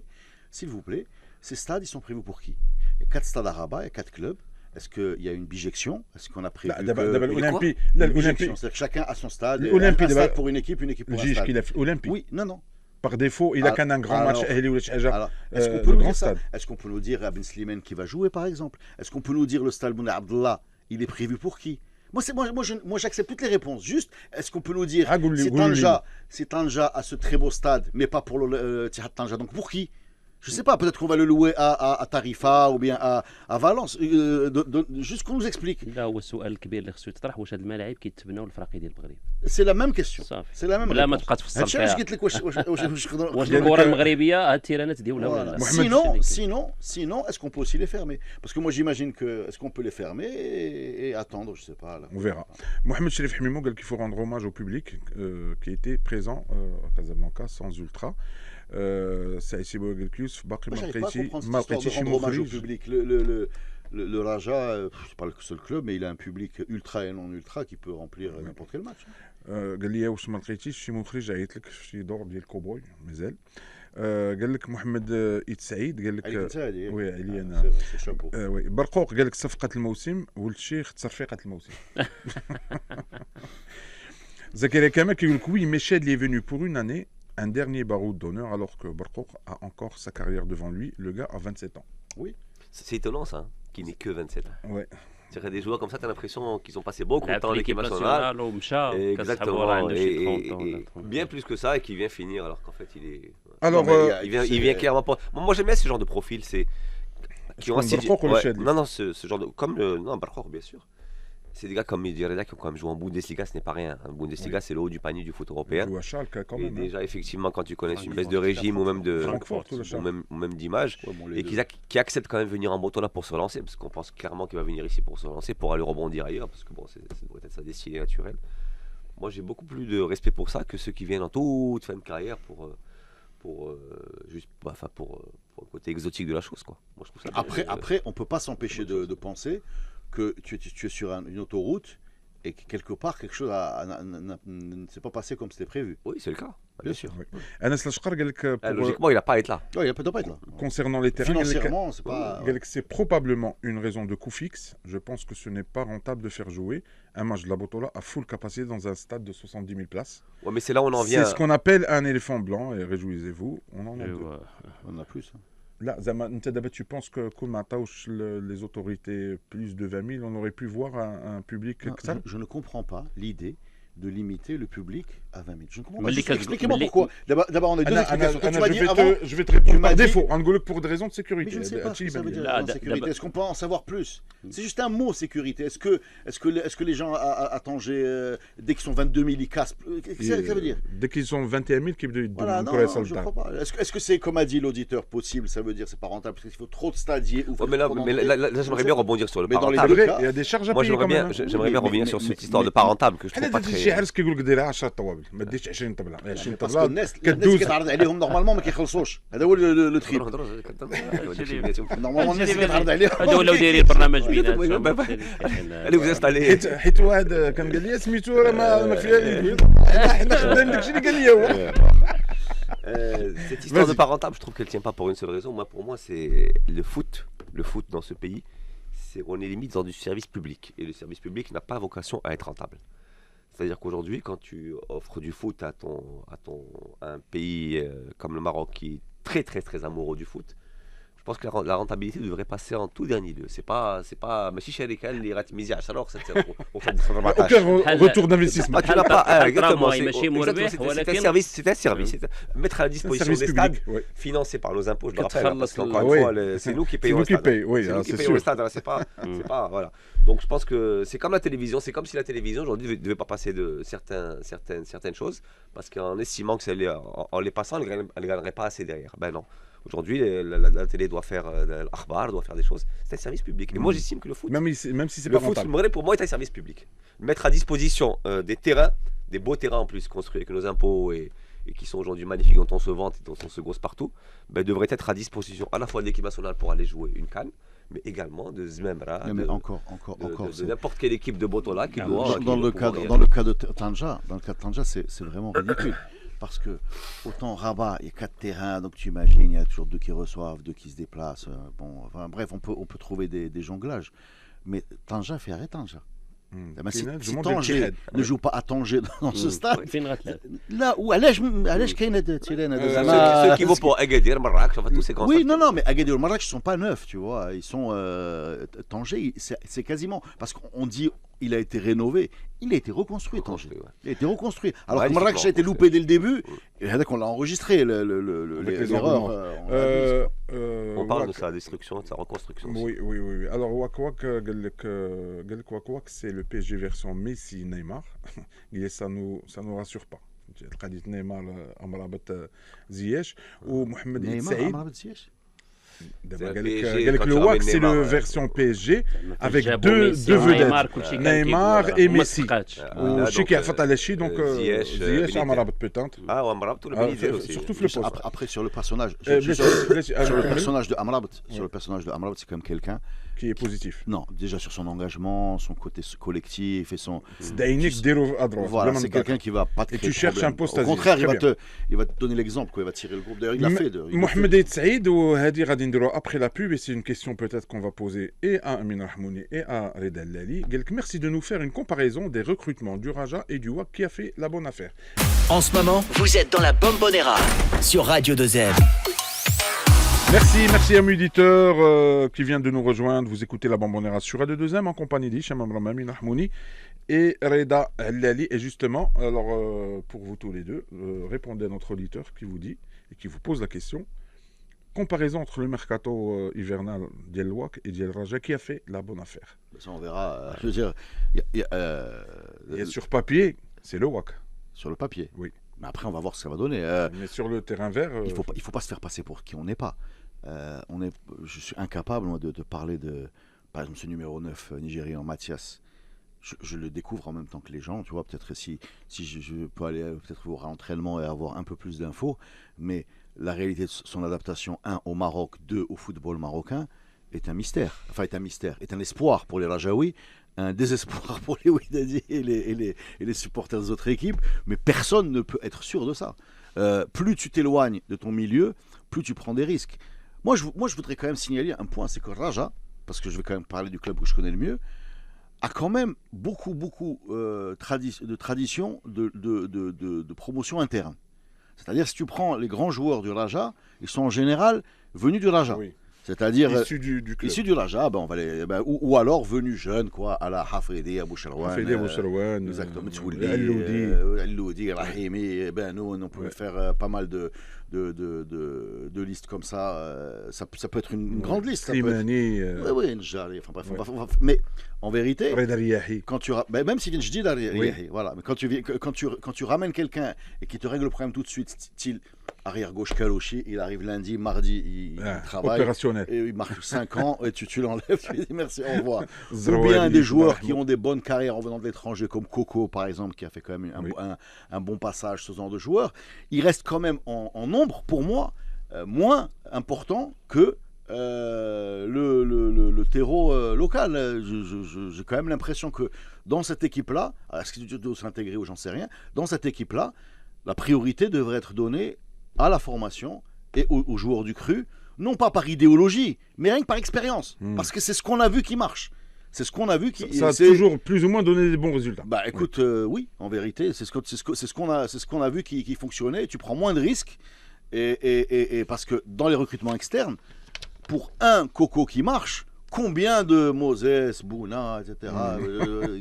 s'il vous plaît, ces stades, ils sont prévus pour qui? Il y a 4 stades à Rabat, il y a 4 clubs. Est-ce qu'il y a une bijection? Est-ce qu'on a prévu l'Olympique, c'est-à-dire que chacun a son stade, un stade pour une équipe pour un stade. Oui, non. Par défaut, il a qu'un grand match. Est-ce qu'on peut nous dire Abin Slimane qui va jouer, par exemple? Est-ce qu'on peut nous dire le stade Bouna Abdallah, il est prévu pour qui? Moi, j'accepte toutes les réponses. Juste, est-ce qu'on peut nous dire si Tanja a ce très beau stade, mais pas pour le Tihad Tanja, donc pour qui? Je ne sais pas, peut-être qu'on va le louer à Tarifa ou bien à Valence. Juste qu'on nous explique. C'est la même question. C'est la même réponse. Sinon, est-ce qu'on peut aussi les fermer? Parce que moi, j'imagine que est-ce qu'on peut les fermer et attendre, je ne sais pas. Là. On verra. Mohamed Sharif Hamimou dit qu'il faut rendre hommage au public qui était présent à Casablanca sans ultra. Ça ici باقي ما لقيتيش شي hommage au public. Le Raja, c'est pas le seul club, mais il a un public ultra et non ultra qui peut remplir n'importe quel match. قال لي واش ما لقيتيش شي مخرج عيط لك في شي دور ديال كوبوي مازال. قال لك محمد إيد سعيد قال عليك لك انت هذه وي علي سي انا فري، سي شابو. وي برقوق قال لك صفقة الموسم ولد الشيخ تصرفيقة الموسم. Zakaria Kama qui dit oui, Michel est venu pour une année, un dernier baroud d'honneur, alors que Barkouk a encore sa carrière devant lui. Le gars a 27 ans. C'est étonnant ça, hein, qu'il n'ait que 27 ans. Ouais. C'est-à-dire des joueurs comme ça, tu as l'impression qu'ils ont passé beaucoup de لعب temps en في équipe l'équipe nationale. nationale ومشى كتسحبوا راه Exactement. عنده شي 30 Et ans. bien plus que ça, et qui vient finir alors qu'en fait il est. Alors, Non, mais Il vient clairement pas. Moi j'aime bien ce genre de profil, c'est. Qui ont comme assez. Barkouk ou le Ouais, Chadli? non, ce genre de. Comme le. Non, Barkouk, bien sûr. C'est des gars comme Mehdi Reda qui ont quand même joué en Bundesliga, ce n'est pas rien. En Bundesliga, c'est le haut du panier du foot européen. joue à Schalke quand Et même. hein. déjà, effectivement, quand tu connais une Francfort, baisse de régime ou même de. Francfort, tout le ou Schalke. même d'image. Ouais, bon, les Et deux. qui accepte quand même venir en Botola pour se relancer, parce qu'on pense clairement qu'il va venir ici pour se relancer, pour aller rebondir ailleurs, parce que bon, ça devrait être sa destinée naturelle. Moi, j'ai beaucoup plus de respect pour ça que ceux qui viennent en toute fin de carrière pour le côté exotique de la chose, quoi. Moi, je trouve ça. Après, on peut pas s'empêcher de penser que tu es sur une autoroute et que quelque part quelque chose ne s'est pas passé comme c'était prévu. Oui, c'est le cas, bien sûr. Oui. Anas Lashkar قال لك Logiquement, il n'a pas à être là. Ouais, il ne doit pas être là. concernant les terrains, قال لك- Financièrement, c'est pas. قال لك c'est probablement une raison de coût fixe. Je pense que ce n'est pas rentable de faire jouer un match de la Botola à full capacité dans un stade de 70 000 places. Ouais, mais c'est là où on en vient. C'est ce qu'on appelle un éléphant blanc et réjouissez-vous, on en a deux. ايوا On a plus. Hein. Là, Zama, انت دابا tu penses que كون ما عطاوش les autorités plus de 20 000, on aurait pu voir un public Non, كثر. je ne comprends pas l'idée de limiter le public à 20 000. Je ne comprends Mais pas. les cas- Expliquez-moi mais les- pourquoi. D'abord, on a deux explications. Quand tu m'as dit avant, je vais te répondre tu m'as par dit- défaut. On dit pour des raisons de mais sécurité. je ne sais pas ce que ça veut dire. Là, la sécurité. d'abord- Est-ce qu'on peut en savoir plus? C'est juste un mot, sécurité. Est-ce que les gens à Tanger, dès qu'ils sont 22 000, ils cassent? Qu'est-ce que ça veut dire? Dès qu'ils sont 21 000 qui doivent Voilà, non, courir non, sur le je ne terrain. crois pas. Est-ce que c'est, comme a dit l'auditeur, possible? Ça veut dire c'est pas rentable parce qu'il faut trop de stadiers ou Ouais, mais là, j'aimerais bien rebondir sur le Mais dans les parental. deux Après, cas- il y a des charges à Moi, payer quand même. j'aimerais bien mais- revenir mais- sur mais- cette histoire de mais- parentable que je trouve حنا pas درتي شي très. حارس كيقول لك ديرها 10 طوابل ما ديرش 20 طبله 20 باسكو طبله الناس كدوز كتعرض عليهم نورمالمون ما كيخلصوش هذا هو لو تريب نورمالمون الناس اللي كتعرض عليهم هادو ولاو دايرين برنامج بيناتهم. بيناتهم Allez, vous installez. حيت واحد كان قال لي سميتو راه ما فيها يد حنا خدام داكشي اللي قال لي هو. Cette histoire de Vas-y. parentable, je trouve qu'elle tient pas pour une seule raison. Pour moi, c'est le foot. Le foot dans ce pays, on est limite dans du service public. Et le service public n'a pas vocation à être rentable. C'est-à-dire qu'aujourd'hui, quand tu offres du foot à un pays comme le Maroc qui est très très très amoureux du foot, je pense que la rentabilité devrait passer en tout dernier lieu. C'est pas ماشي شركة اللي غتميزي 10 وخد 14. Aucun retour d'investissement. Tu n'as pas exactement, الترامواي ماشي مربح c'est un ولكن service, c'est un service. Mettre à la C'est un disposition service des stades public. Ouais. financé par nos impôts, je le Que rappelle, hein, parce تخلص qu'encore ال- une fois, oui. c'est nous qui C'est payons nous le qui stade. payons, oui, C'est nous qui c'est payons le sûr. stade, hein, c'est pas, voilà. Donc je pense que c'est comme la télévision, c'est comme si la télévision aujourd'hui ne devait pas passer de certaines choses, parce qu'en estimant que en les passant, elle ne gagnerait pas assez derrière. Ben non. Aujourd'hui, la télé doit faire l'akhbar, doit faire des choses. C'est un service public. Et moi, j'estime que le foot, Même si c'est le pas foot, rentable. le Maghreb, pour moi, est un service public. Mettre à disposition des terrains, des beaux terrains en plus construits avec nos impôts et qui sont aujourd'hui magnifiques, dont on se vante et dont on se gosse partout, devraient être à disposition à la fois de l'équipe nationale pour aller jouer une CAN, mais également de Zmemra, Non, mais de encore. de c'est- n'importe quelle équipe de Botola qui doit. Dans le cas de Tanja, c'est vraiment ridicule. Parce que autant Rabat, il y a 4 terrains, donc tu imagines, il y a toujours 2 qui reçoivent, 2 qui se déplacent. Bref, on peut trouver des jonglages. Mais Tanja fait arrêter Tanja. Si Tanger ne joue pas à Tanger dans ce stade, فين غتلعب là où علاش كاين هاد التيران هذا Ceux زعما qui vont pour Agadir, Marrakech, enfin tous ces grands Oui, stades. non, mais Agadir et Marrakech ne sont pas neufs, tu vois. Ils sont. Tanger, c'est quasiment. Parce qu'on dit il a été rénové. Il a été reconstruit, Tanger. Reconstruit, ouais. Il a été reconstruit. Alors que Magnifiquement Marrakech a été loupé dès le début. Et on l'a enregistré, Avec les l'erreur. engouements. On parle de sa destruction, de sa reconstruction. aussi. Oui. Alors, Wakwak, Wakwak, c'est le PSG version Messi-Neymar. Ça nous rassure pas. قضية نيمار امرابط زياش ومحمد عيد Neymar, سعيد Amrabat Ziyech. دابا C'est قال un لك PSG, قال لك quand لو tu واك ramènes سي Neymar, لو فيرسيون بي اس جي افيك جابوا دو ميسي ونيمار، فيدات كلشي كان نيمار كيقول اي وما ميسي صدقاتش. وشي donc, كيعفط على شي دونك زياش زياش امرابط بوتانت Ah, ou Amrabat, tout le Benitez aussi. surtout في le poste Après, sur le personnage. بلاش Sur le personnage de Amrabat, c'est quand même quelqu'un qui est positif. Non, déjà sur son engagement, son côté collectif et son. Zdainik Dero à droite. Voilà, vraiment c'est d'accord. quelqu'un qui va pas te Et créer tu de cherches problème. un poste Au à dire, contraire, très bien. il va te donner l'exemple, quoi. Il va tirer le groupe. D'ailleurs, il l'a fait. Mohamed Eid Saïd ou Hadi غادي نديرو après la pub et c'est une question peut-être qu'on va poser et à Amin Rahmouni et à Reda Lali. Gelk, merci de nous faire une comparaison des recrutements du Raja et du WAC qui a fait la bonne affaire. En ce moment, vous êtes dans la Bombonera sur Radio 2M. Merci à mes auditeurs qui vient de nous rejoindre. Vous écoutez la Bombonera sur Radio 2M en compagnie d'Hicham Amram, Amin Rahmouni et Reda Lali. Et justement, alors pour vous tous les deux, répondez à notre auditeur qui vous dit et qui vous pose la question. Comparaison entre le mercato hivernal d'El Wak et d'El Raja, qui a fait la bonne affaire? Ça, on verra. Je veux dire, Et sur papier, c'est le Wak. sur le papier. Oui. Mais après, on va voir ce que ça va donner. Mais sur le terrain vert, Il faut pas se faire passer pour qui on n'est pas. Je suis incapable moi, de parler de, par exemple, ce numéro 9 nigérian, Mathias. Je le découvre en même temps que les gens, tu vois. Peut-être si je peux aller peut-être au réentraînement et avoir un peu plus d'infos, mais la réalité de son adaptation, 1 au Maroc, 2 au football marocain, est un mystère. Enfin, est un espoir pour les Rajaouis, un désespoir pour les Wydadi et les supporters des autres équipes, mais personne ne peut être sûr de ça. Plus tu t'éloignes de ton milieu, plus tu prends des risques. Moi, je voudrais quand même signaler un point, c'est que Raja, parce que je vais quand même parler du club que je connais le mieux, a quand même beaucoup de tradition de promotion interne. C'est-à-dire, si tu prends les grands joueurs du Raja, ils sont en général venus du Raja. oui. C'est-à-dire Issus du club. issus du Raja, on va ou alors venus jeunes, quoi, à la Hafidi, Abou Charouane. Hafidi, Abou Charouane, Exactement, Al-Loudi, Rahimi, nous, on pouvait faire pas mal de listes comme ça. Ça peut être une grande liste. Slimani. Oui, Njari, enfin bref. Mais en vérité, Reda Riyahi. quand même s'il vient de dire, voilà, mais quand tu ramènes quelqu'un et qui te règle le problème tout de suite, style arrière gauche Kalouchi, il arrive lundi, mardi, il travaille, Opérationnel. et il marque 5 ans et tu l'enlèves, tu lui dis merci, au revoir. Ou Zrouali, bien des joueurs Ibrahim. qui ont des bonnes carrières en venant de l'étranger, comme Coco par exemple, qui a fait quand même Oui. un bon passage, ce genre de joueurs, il reste quand même en nombre, pour moi, moins important que le terreau local. J'ai quand même l'impression que dans cette équipe-là, est-ce qu'il doit s'intégrer ou j'en sais rien, dans cette équipe-là, la priorité devrait être donnée à la formation et aux joueurs du cru, non pas par idéologie, mais rien que par expérience. Parce que c'est ce qu'on a vu qui marche. C'est ce qu'on a vu qui... Ça a toujours plus ou moins donné des bons résultats. Bah écoute, oui, en vérité, c'est ce qu'on a vu qui fonctionnait. Tu prends moins de risques et parce que dans les recrutements externes, pour un Coco qui marche, combien de Moses, Bouna, etc.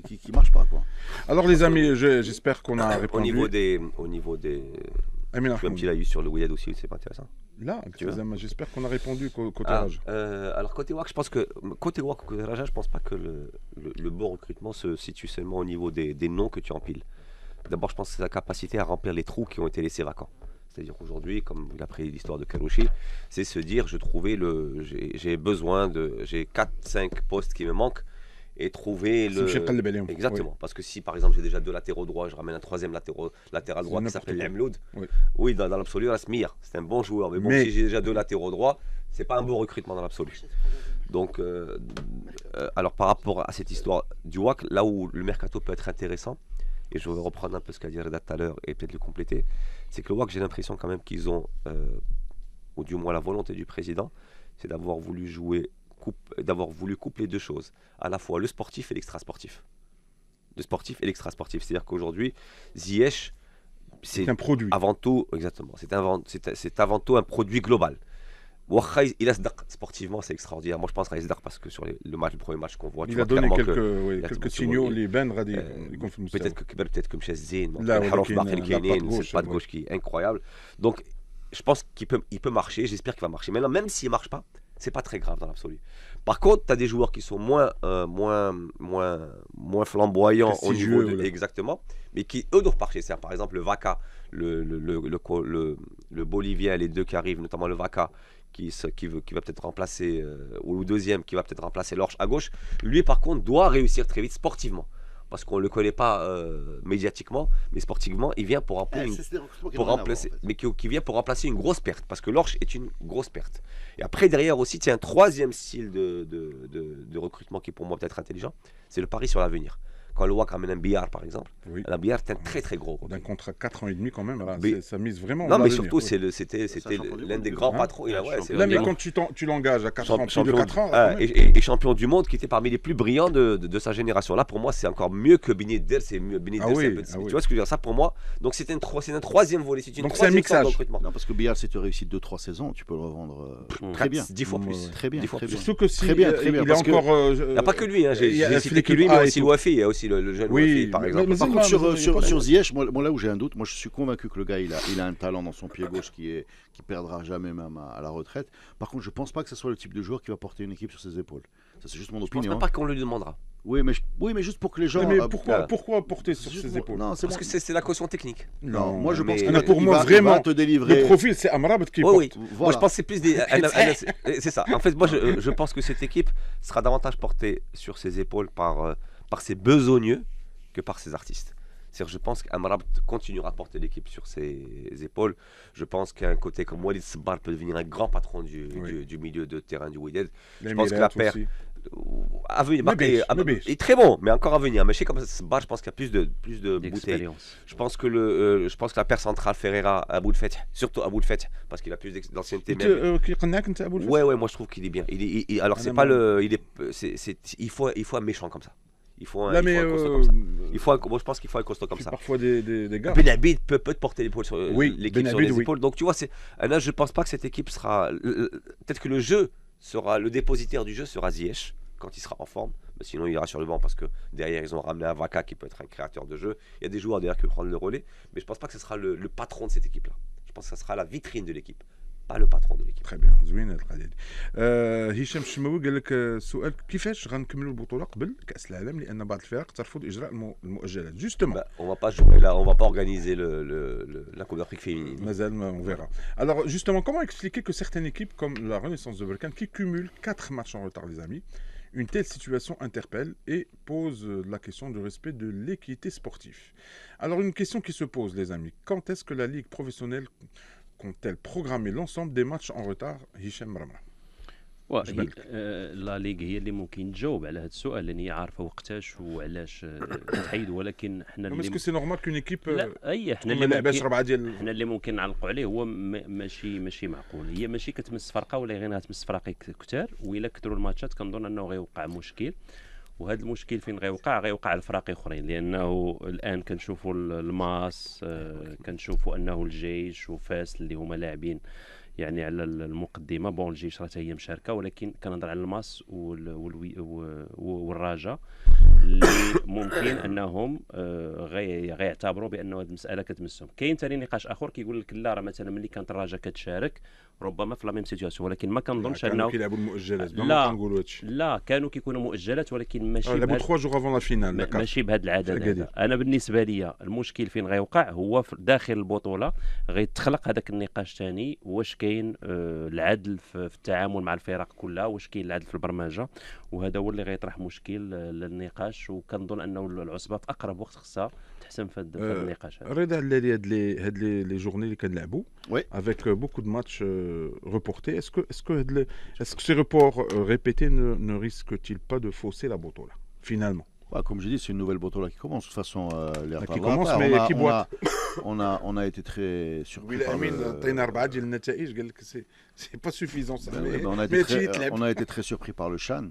Qui marchent pas, quoi. Alors les amis, j'espère qu'on a répondu. Au niveau des Amin un Rahmouni. petit laïus sur le Wydad aussi, c'est pas intéressant. Là, Tu vois. j'espère qu'on a répondu côté Ah, Raja. alors côté WAC, je pense que côté WAC, côté Raja, je pense pas que le bon recrutement se situe seulement au niveau des noms que tu empiles. D'abord, je pense que c'est la capacité à remplir les trous qui ont été laissés vacants. C'est-à-dire qu'aujourd'hui, comme il a pris l'histoire de Kalouchi, c'est se dire, j'ai besoin j'ai 4-5 postes qui me manquent et trouver C'est Mchel Qalb Alayhom. Exactement. Parce que si par exemple j'ai déjà 2 latéraux droits, je ramène un 3e latéral droit qui s'appelle Emloud. Oui, dans l'absolu, Rasmir, c'est un bon joueur. Mais bon, si j'ai déjà 2 latéraux droits, c'est pas un bon recrutement dans l'absolu. Donc, alors par rapport à cette histoire du WAC, là où le mercato peut être intéressant, et je vais reprendre un peu ce qu'a dit Reda tout à l'heure et peut-être le compléter, c'est que le WAC, j'ai l'impression quand même qu'ils ont, ou du moins la volonté du président, c'est d'avoir voulu coupler deux choses, à la fois le sportif et l'extra-sportif. Le sportif et l'extra-sportif, c'est-à-dire qu'aujourd'hui, Ziyech, c'est un produit. Avant tout, exactement, c'est avant tout un produit global. Il a sportivement, c'est extraordinaire. Moi, je pense à Isdar parce que sur le premier match qu'on voit, il a donné quelques signaux. Les Ben Radi, peut-être comme chez Zine, cette patte gauche qui est incroyable. Donc, je pense qu'il peut marcher. J'espère qu'il va marcher. Maintenant, même s'il ne marche pas, c'est pas très grave dans l'absolu. Par contre, tu as des joueurs qui sont moins flamboyants au niveau exactement, mais qui eux doivent marcher. C'est par exemple le Vaca, le Bolivien, les deux qui arrivent, notamment le Vaca, qui va peut-être remplacer, ou le deuxième qui va peut-être remplacer Lorch à gauche. Lui, par contre, doit réussir très vite sportivement. parce qu'on ne le connaît pas médiatiquement, mais sportivement, il vient pour remplacer, mais qui vient pour remplacer une grosse perte, parce que Lorch est une grosse perte. Et après, derrière aussi, il y a un troisième style de recrutement qui est pour moi peut-être intelligent, c'est le pari sur l'avenir. Quand le WAC ramène un Billard, par exemple, un Billard, c'est un très très gros. D'un contrat 4 ans et demi quand même, là, Mais- ça mise vraiment. Non, mais l'avenir, surtout, oui. c'était champion du l'un monde, des lui. grands Hein patrons. Ouais, Ouais, c'est Là, mais un- quand tu l'engages à 4 ans, plus de champion, 4 ans, quand même. et champion du monde qui était parmi les plus brillants de sa génération. Là, pour moi, c'est encore mieux que Ben Yedder. C'est mieux. Ben Yedder, Ah c'est un oui, peu- ah oui. Tu vois ce que je veux dire? Ça, pour moi, donc c'est un troisième volet. C'est une Donc, c'est un troisième forme de mixage. recrutement. Non, parce que Billard, si tu réussis 2-3 saisons, tu peux le revendre très bien. 10 fois plus. Très bien, 10 fois très plus. bien. Surtout que si Très bien, il est parce que- encore. Il n'y a pas que lui. Hein. il y a J'ai cité que lui, mais Philippe A et aussi tout. l'OAFI. Il y a aussi le jeune Oui, OAFI, par mais- exemple. mais- Par Non, contre, mais il y a pas sur de- Ziyech, moi là où j'ai un doute, moi je suis convaincu que le gars il a un talent dans son pied gauche qui perdra jamais même à la retraite. Par contre, je pense pas que ce soit le type de joueur qui va porter une équipe sur ses épaules. Ça c'est juste mon Je pense opinion. même pas qu'on le demandera. Oui, mais juste pour que les gens. Oui, mais ah, pourquoi porter sur juste ses moi- épaules? Non, c'est Parce bon. que c'est la caution technique. Non, moi je mais- pense mais qu'il pour moi, il vraiment, va te délivrer. Le profil, c'est Amrabat qui Oui, porte. oui. Moi, Voilà. je pense que c'est plus des. C'est ça. En fait, moi, je pense que cette équipe sera davantage portée sur ses épaules par ses besogneux que par ses artistes. C'est-à-dire, je pense qu'Amrabat continuera à porter l'équipe sur ses épaules. Je pense qu'un côté comme Walid Sbar peut devenir un grand patron du milieu de terrain du Wydad. Je pense que la paire à venir, il est très bon, mais encore à venir. Mais je sais comme Sbar, je pense qu'il y a plus de bouteilles. D'expérience. Je pense que la paire centrale Ferreira, Abou El Feth, surtout Abou El Feth, parce qu'il a plus d'ancienneté. Ouais, moi je trouve qu'il est bien. Alors c'est pas le, il faut un méchant comme ça. Il faut un costaud comme ça. Moi je pense qu'il faut un costaud comme ça. Parfois des gars. Ben Abid peut te porter l'épaule sur l'équipe Ben sur Abid, les oui. épaules. Donc tu vois, là je pense pas que cette équipe sera. Peut-être que le jeu sera le dépositaire du jeu sera Ziyech quand il sera en forme. Mais sinon il ira sur le banc parce que derrière ils ont ramené un Vaca qui peut être un créateur de jeu. Il y a des joueurs derrière qui peuvent prendre le relais, mais je pense pas que ce sera le patron de cette équipe là. Je pense que ce sera la vitrine de l'équipe, pas le patron de l'équipe. Très bien زوين هاد القضيه دي. هشام الشماوي قال لك سؤال كيفاش غنكملوا البطوله قبل كاس العالم لان بعض الفرق ترفض اجراء المؤجلات جوستومون. On va pas jouer là, on va pas organiser la Coupe d'Afrique féminine. Mazal, on verra. Alors justement, comment expliquer que certaines équipes comme la Renaissance de Berkane qui cumulent 4 matchs en retard, les amis, une telle situation interpelle et pose la question du respect de l'équité sportive. Alors une question qui se pose, les amis, quand est-ce que la Ligue professionnelle compte-t-elle programmer l'ensemble des matchs en retard? Hicham Ramla. لا ليغ هي اللي ممكن تجاوب على هذا السؤال لان هي عارفه وقتاش وعلاش تحيد ولكن حنا Est-ce que c'est normal qu'une équipe لا اي ما لعباش 4 ديال حنا اللي ممكن نعلقوا عليه هو ماشي معقول. هي ماشي كتمس فرقه ولا غير تمس فرق كتار، والا كثروا الماتشات كنظن انه غيوقع مشكل. وهذا المشكل فين غيوقع الفرق اخرين، لانه الان كنشوفوا الماس، كنشوفوا انه الجيش وفاس اللي هما لاعبين يعني على المقدمه. بون الجيش راه هي مشاركه، ولكن كنهضر على الماس والرجاء اللي ممكن انهم غيعتبروا بانه هذه المساله كتمسهم. كاين ثاني نقاش اخر كيقول لك لا، راه مثلا ملي كانت الرجاء كتشارك ربما في لا ميم سيتواسيون، ولكن ما كنظنش انه كيلعبوا المؤجلات. لا كانوا كيكونوا مؤجلات، ولكن ماشي لعبوا 3 جوغ افون لا فينال. ماشي بهذا العدد هذا. انا بالنسبه لي المشكل فين غيوقع هو داخل البطوله، غيتخلق هذاك النقاش ثاني، واش كاين العدل في التعامل مع الفرق كلها، واش كاين العدل في البرمجه، وهذا هو اللي غيطرح مشكل للنقاش. وكنظن انه العصبه في اقرب وقت خصها تحسم في هذا النقاش هذا. رضا على هاد لي جورني اللي كنلعبوا avec beaucoup de matchs reportés, est-ce que ces reports répétés ne risquent-ils pas de fausser la botola finalement? Comme je dis, c'est une nouvelle botola qui commence. De toute façon, qui commence, mais qui boite. On a été très surpris par c'est pas suffisant ça. On a été très surpris par le Chan,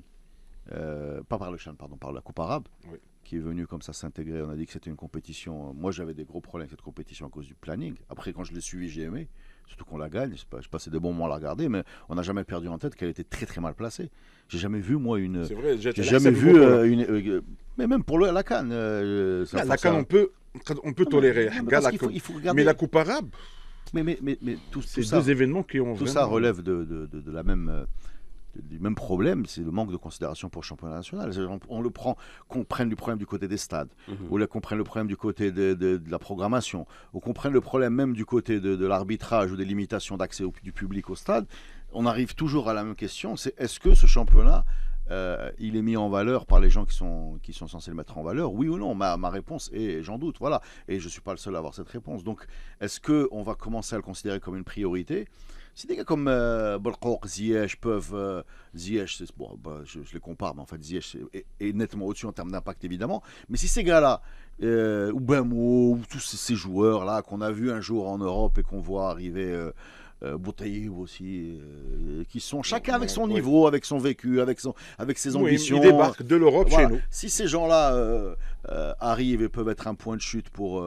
pas par le Chan, pardon, par la Coupe arabe, qui est venue comme ça s'intégrer. On a dit que c'était une compétition. Moi, j'avais des gros problèmes avec cette compétition à cause du planning. Après, quand je l'ai suivi, j'ai aimé. Surtout qu'on la gagne. Je passais des bons moments à la regarder, mais on n'a jamais perdu en tête qu'elle était très très mal placée. J'ai jamais vu, moi, une. C'est vrai, j'ai jamais vu mais même pour la CAN. La CAN, on peut tolérer. Il faut regarder. Mais la Coupe arabe. Mais tout ces ça, deux événements qui ont. Tout ça relève de la même. Du même problème, c'est le manque de considération pour le championnat national. On le prend, qu'on prenne le problème du côté des stades, ou qu'on prenne le problème du côté de la programmation, ou qu'on prenne le problème même du côté de l'arbitrage ou des limitations d'accès du public au stade. On arrive toujours à la même question, c'est est-ce que ce championnat il est mis en valeur par les gens qui sont censés le mettre en valeur, oui ou non? Ma réponse est j'en doute, voilà. Et je ne suis pas le seul à avoir cette réponse. Donc, est-ce qu'on va commencer à le considérer comme une priorité? Si des gars comme Belkouk, Ziyech peuvent... Ziyech, bon, je les compare, mais en fait, Ziyech est nettement au-dessus en termes d'impact, évidemment. Mais si ces gars-là, ou Bemo, ou tous ces joueurs-là qu'on a vus un jour en Europe et qu'on voit arriver... Boutaïb aussi, qui sont chacun avec son niveau, avec son vécu, avec ses ambitions. Ils débarquent de l'Europe Voilà. chez nous. Si ces gens-là arrivent et peuvent être un point de chute pour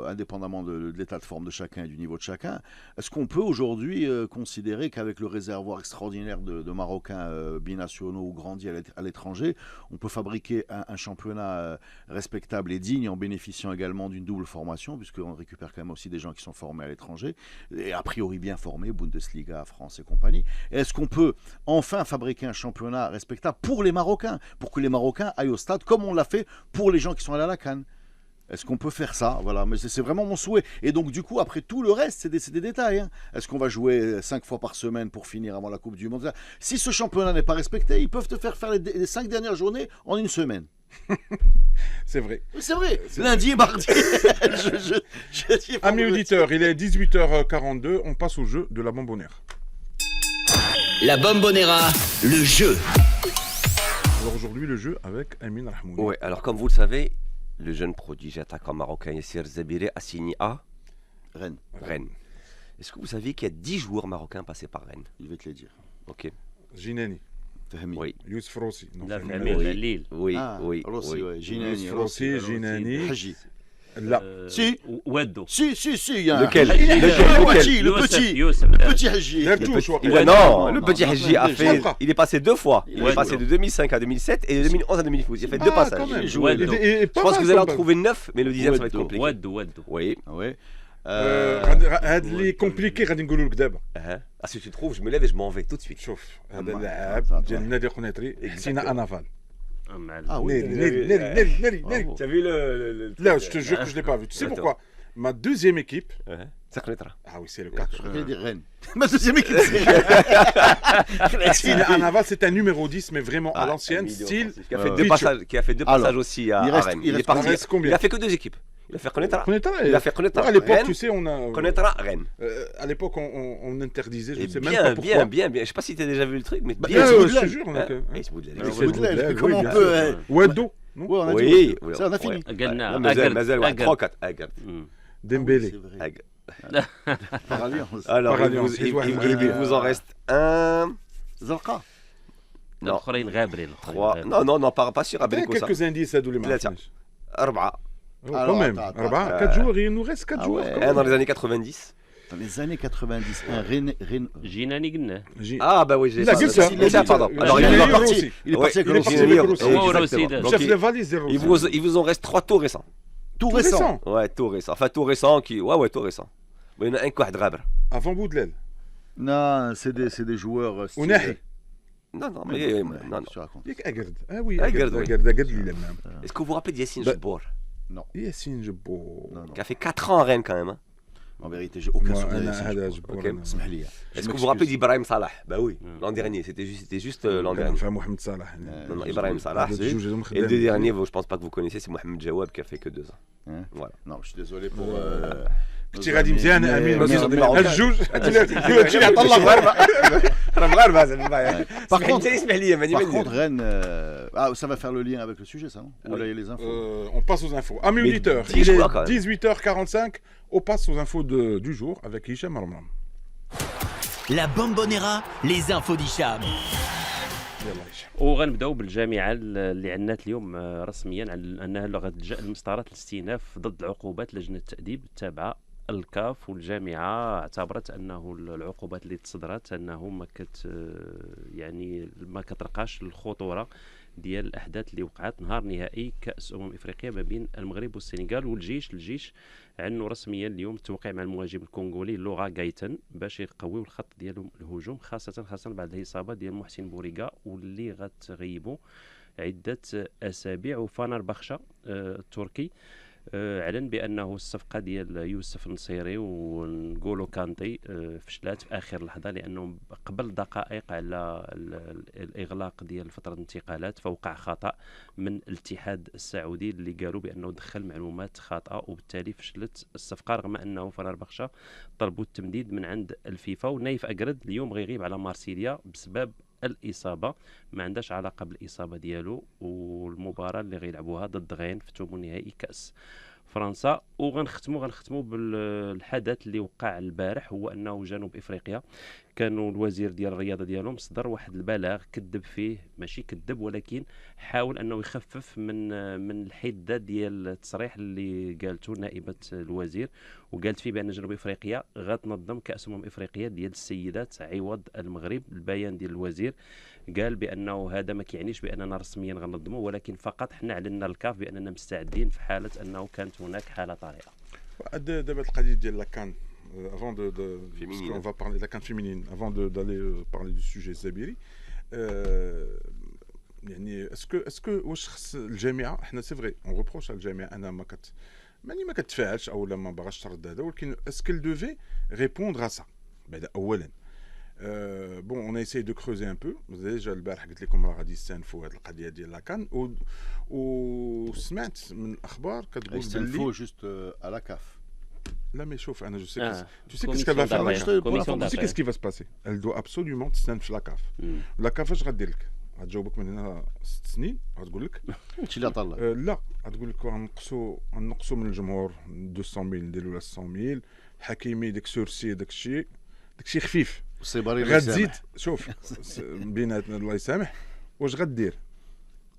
indépendamment de l'état de forme de chacun et du niveau de chacun, est-ce qu'on peut aujourd'hui considérer qu'avec le réservoir extraordinaire de Marocains binationaux ou grandis à l'étranger, on peut fabriquer un championnat respectable et digne en bénéficiant également d'une double formation, puisqu'on récupère quand même aussi des gens qui sont formés à l'étranger, et a priori bien formés, Bundesliga, France et compagnie. Est-ce qu'on peut enfin fabriquer un championnat respectable pour les Marocains, pour que les Marocains aillent au stade, comme on l'a fait pour les gens qui sont allés à la CAN? Est-ce qu'on peut faire ça? Voilà, mais c'est vraiment mon souhait. Et donc, du coup, après tout le reste, c'est des détails. Hein. Est-ce qu'on va jouer 5 fois par semaine pour finir avant la Coupe du Monde? Si ce championnat n'est pas respecté, ils peuvent te faire les 5 dernières journées en une semaine. C'est vrai. C'est vrai. Lundi et mardi. Amis auditeurs, il est 18h42, on passe au jeu de la bonbonnière. La Bombonera, le jeu. Alors aujourd'hui, le jeu avec Amin Rahmouni. Ouais, alors comme vous le savez, le jeune prodige attaquant marocain Yassir Zabiré a signé à Rennes. Rennes. Est-ce que vous saviez qu'il y a 10 joueurs marocains passés par Rennes? Je vais te les dire. Ok. Jinani, Fahmi. Oui. Youssef Rossi. Non, La Fahmi. famille, la Lille. Oui, Ah, oui, Rossi, oui. ouais. Jinani, Youssef Rossi. Rossi, Jinani. Haji. Là. Si. Weddo. Si, il y a Lequel? un... Lequel? Le Lequel? petit. Youssef. Le petit Haji. Là, tout, je vois. Ouais, non, le petit Haji a fait. Chambre. Il est passé 2 fois. Il Ouais, est passé de 2005 à 2007 et de 2011 à 2012. Il a fait 2 Ah, passages. quand même. Il jouait Weddo. Et Je pas pense mal, que vous allez en quand même. trouver 9, mais le 10e ça va être Weddo. compliqué. Weddo. Oui. Ouais. هاد اللي كومبليكي غادي نقولوا لك دابا. Ah, si tu trouves, je me lève et je m'en vais tout de suite. شوف هذا أما. اللاعب ديال النادي القنيطري حسينا انافال. Ah oui. Neri. Tu as vu le. Là, je te jure que je l'ai pas vu. Tu sais Attends. pourquoi? Ma deuxième équipe. Ça connaîtra. Ah oui, c'est le cas. Je crois qu'il allait dire Rennes. Ma deuxième équipe. Hassina Anaval, c'est un numéro 10, mais vraiment à Ah, l'ancienne, Emilio style. Francis, qui a fait Ouais. deux Picho. passages, qui a fait 2 Alors, passages aussi à il reste- Rennes. il reste- parti- il reste combien? Il a fait que 2 équipes. Il a fait connaître. Connaîtra, Il a fait connaître. À l'époque, Rennes. tu sais, on a. Connaîtra Rennes. À l'époque, on interdisait, je Et ne sais même pas pourquoi. bien. Je sais pas si tu as déjà vu le truc, mais Bah, bien. c'est Je Boudelaire. te jure. donc, Et c'est Boudelaire. Mais c'est c'est Boudelaire, Boudelaire, comment oui, on bien peut... sûr. Weddo, non? Ouais, on a dit Oui, Weddo. Ça, on a fini. قلنا لا مازال أقل. 3-4 أقل. Dembélé. C'est vrai. أقل. Par alliance. Alors, Par il alliance, vous- il il- il vous en reste un, Zarqa. Non. الآخرين غابرين. 3. Non, pas sur Abel Kossa. Quelques indices à les لا، tiens. 4. Quand Alors, même. attends. 4 joueurs, il nous reste 4 Ah joueurs. ouais. quand Un même. dans les années 90. Dans les années 90, un Rennes... جيناني قلناه. Ah, bah oui, j'ai Il a ça. dit ça. Il a dit ça, pardon. Il a Alors, dit il ça. va Rossi. partir. Il est Ouais, parti avec il est le parti Rossi. avec le Rossi. هو Exactement. روسي دار. Donc, Chef de valise, zéro. il vous en reste 3 tout récents. Tout Tout récent. récent. Ouais, tout récent. Enfin, tout récent qui. Ouais, tout récent. Mais il y en a un qui est Ghaber. Avant Boudelaire. Non, c'est des joueurs... Ounahi. Non, non. Je te raconte. ياك أقرد. Ah oui, أقرد، oui. أقرد اللي même. Est-ce que vous vous rappelez de Yassine Bah, Jabbour, Yassine Jabbour. Non, non. qui a fait 4 ans à Rennes quand même, hein? En vérité, j'ai aucun Moi, souvenir. أنا de هذا ça. جبور. Ok. أنا. اسمح لي. Est-ce que vous vous rappelez d'Ibrahim Salah? Bah oui, l'an dernier, c'était juste l'an كان dernier. فيها محمد صلاح. Non, Ibrahim Salah. هذا جوج هذوم Et خدامين. le deux derniers, je pense pas que vous connaissez, c'est Mohamed Jawab qui a fait que 2 ans. Hein? Voilà. Non, je suis désolé pour... كنتي غادي مزيان امين بس يصدق معه. الجوج قلت لي عطى انا مغاربه زعما Par contre, اسمح لي ماني par ماني contre, Rennes... Ah, ça va faire le lien avec le sujet, ça, non Ou là, il y a les infos. On passe aux infos. Amis Mais auditeurs, 10 il est joueurs, quand même. 18h45. On passe aux infos du jour avec Hicham Ramram. La Bombonera, les infos d'Hicham. يلا هشام. وغنبداو بالجامعه اللي عنات اليوم رسميا على انها غتلجا المسطرات الاستئناف ضد عقوبات لجنه التاديب التابعه الكاف، والجامعه اعتبرت انه العقوبات اللي تصدرت انه ما كترقاش الخطوره ديال الاحداث اللي وقعت نهار نهائي كاس افريقيا ما بين المغرب والسنغال. الجيش عنو رسميا اليوم التوقيع مع المهاجم الكونغولي لوغا غايتن باش يقويو الخط ديالهم الهجوم، خاصه بعد الاصابه ديال محسن بوريغا واللي غتغيبوا عده اسابيع. وفانر بخشة التركي اعلن بانه الصفقه ديال يوسف النصيري ونقولوا كانتي فشلات في اخر لحظه، لانه قبل دقائق على الاغلاق ديال فتره الانتقالات فوقع خطا من الاتحاد السعودي اللي قالوا بانه دخل معلومات خاطئه، وبالتالي فشلت الصفقه، رغم انه فنربخشة طلبوا التمديد من عند الفيفا. ونايف اكرد اليوم غيغيب على مارسيليا بسبب الاصابه، ما عندهاش علاقه بالاصابه ديالو، والمباراه اللي غيلعبوها ضد غين في ثمن نهائي كاس فرنسا. وغنختموا بالحدث اللي وقع البارح، هو انه جنوب افريقيا كانوا الوزير ديال الرياضه ديالهم صدر واحد البلاغ كذب فيه، ماشي كذب ولكن حاول انه يخفف من الحده ديال التصريح اللي قالته نائبه الوزير، وقالت فيه بان جنوب افريقيا غتنظم كاس افريقيا ديال السيدات عوض المغرب. البيان ديال الوزير قال بانه هذا ما كيعنيش باننا رسميا غننظمه، ولكن فقط حنا علنا الكاف باننا مستعدين في حاله انه كانت هناك حاله طارئه. دابا القضيه ديال لاكان avant Féminine. on va parler de la CAN féminine avant d'aller parler du sujet الزبيري. يعني اسكو واش خص الجامعه، حنا سي فري اون ريبروش على الجامعه انها ما كتفاعلش او لا ما باغاش ترد هذا، ولكن اسكو ديفي ريبوندر ا سا بعدا اولا. بون اون ايساي دو كروزي ان بو ديجا البارح قلت لكم راه غادي يستانفوا هذه القضيه ديال لاكان، وسمعت من الاخبار كتقول يستنفوا جوست على كاف. لا مي شوف انا جو سي tu sais Commission qu'est-ce qu'elle va faire d'arrêt. tu Commission sais d'arrêt. qu'est-ce qui va se passer elle doit absolument تستنف لا كاف. لا كاف اش غدير لك؟ غتجاوبك من هنا 6 سنين غتقول لك هادشي اللي طلع. لا غتقول لك غنقصوا من الجمهور 200,000 نديروا له 100,000. حكيمي داك سورسي داكشي خفيف. الصباري غتزيد شوف بيناتنا الله يسامح واش غدير؟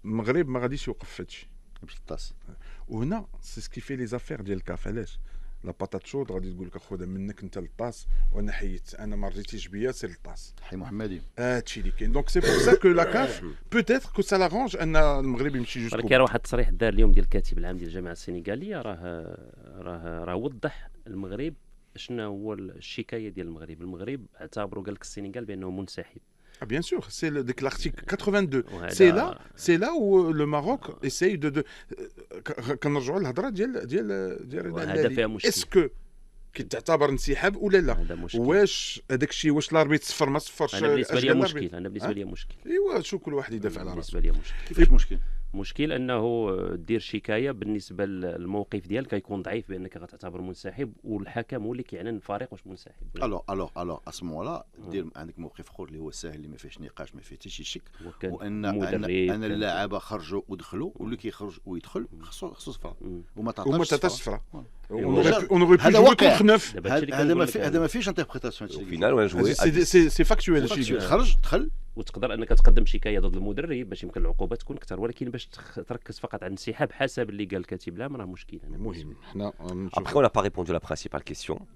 المغرب ما غاديش يوقف في هادشي. باش الطاس. وهنا سي سكي في لي زافير ديال الكاف. علاش؟ لا باتات شود غادي تقول لك خذها منك انت للطاس، وانا حيدت انا ما رضيتيش بيا سير للطاس. حي محمدي. هادشي اللي كاين. دونك سي بور سا كو لا كاف بوتيتر كو سا لارونج ان المغرب يمشي جوست. ولكن واحد التصريح دار اليوم ديال الكاتب العام ديال الجامعه السنغاليه راه وضح المغرب شنو هو الشكايه ديال المغرب اعتبروا قال لك السنغال بانه منسحب. Ah bien sûr, c'est dès l'article 82. Ouais, C'est là où le Maroc essaye de كنرجعوا للهضره ديال هذا فيها مشكل. اسكو كتعتبر انسحاب ولا لا؟ هذا مشكل. واش هذاك الشيء واش الاربيت صفر ما صفرش؟ انا بالنسبه لي أش قال مشكل، انا بالنسبه لي مشكل. ايوا شو كل واحد يدافع على بالنسبه راسه. لي مشكل. كيفاش مشكل؟ مشكل انه دير شكايه بالنسبه للموقف ديالك يكون ضعيف بانك غتعتبر منسحب، والحكم هو اللي كيعلن الفريق واش منسحب. الوغ اسمو لا دير عندك موقف اخر اللي هو ساهل اللي ما فيهش نقاش ما فيه حتى شي شك، وان انا اللاعبه خرجوا ودخلوا واللي كيخرج ويدخل خصو صفره وما تعطاش صفره. هذا ما فيش انتربريتاسيون. فينال وين جوي سي فاكتوال. خرج دخل. وتقدر انك تقدم شكايه ضد المدرب باش يمكن العقوبه تكون اكثر، ولكن باش تركز فقط على الانسحاب حسب اللي قال الكاتب العام راه مشكل. مهم. حنا Après, on n'a pas répondu à la principale question.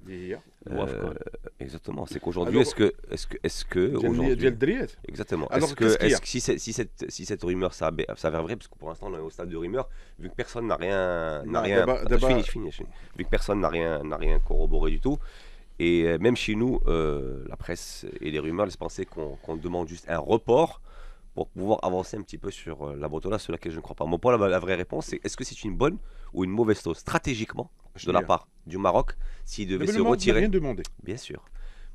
Exactement. C'est qu'aujourd'hui, est-ce que aujourd'hui, ديال الدريات. exactement. Alors, Est-ce que qu'est-ce qu'il y a si cette rumeur s'avère vraie, parce que pour l'instant on est au stade de rumeur, vu que personne n'a rien, Non, Attends, d'abord- je finis. Vu que personne n'a rien corroboré du tout. Et même chez nous, la presse et les rumeurs laissent penser qu'on demande juste un report pour pouvoir avancer un petit peu sur la Botola, sur laquelle je ne crois pas. Mon point, la vraie réponse, c'est est-ce que c'est une bonne ou une mauvaise chose stratégiquement de la part du Maroc s'il devait se retirer? Rien demandé. Bien sûr.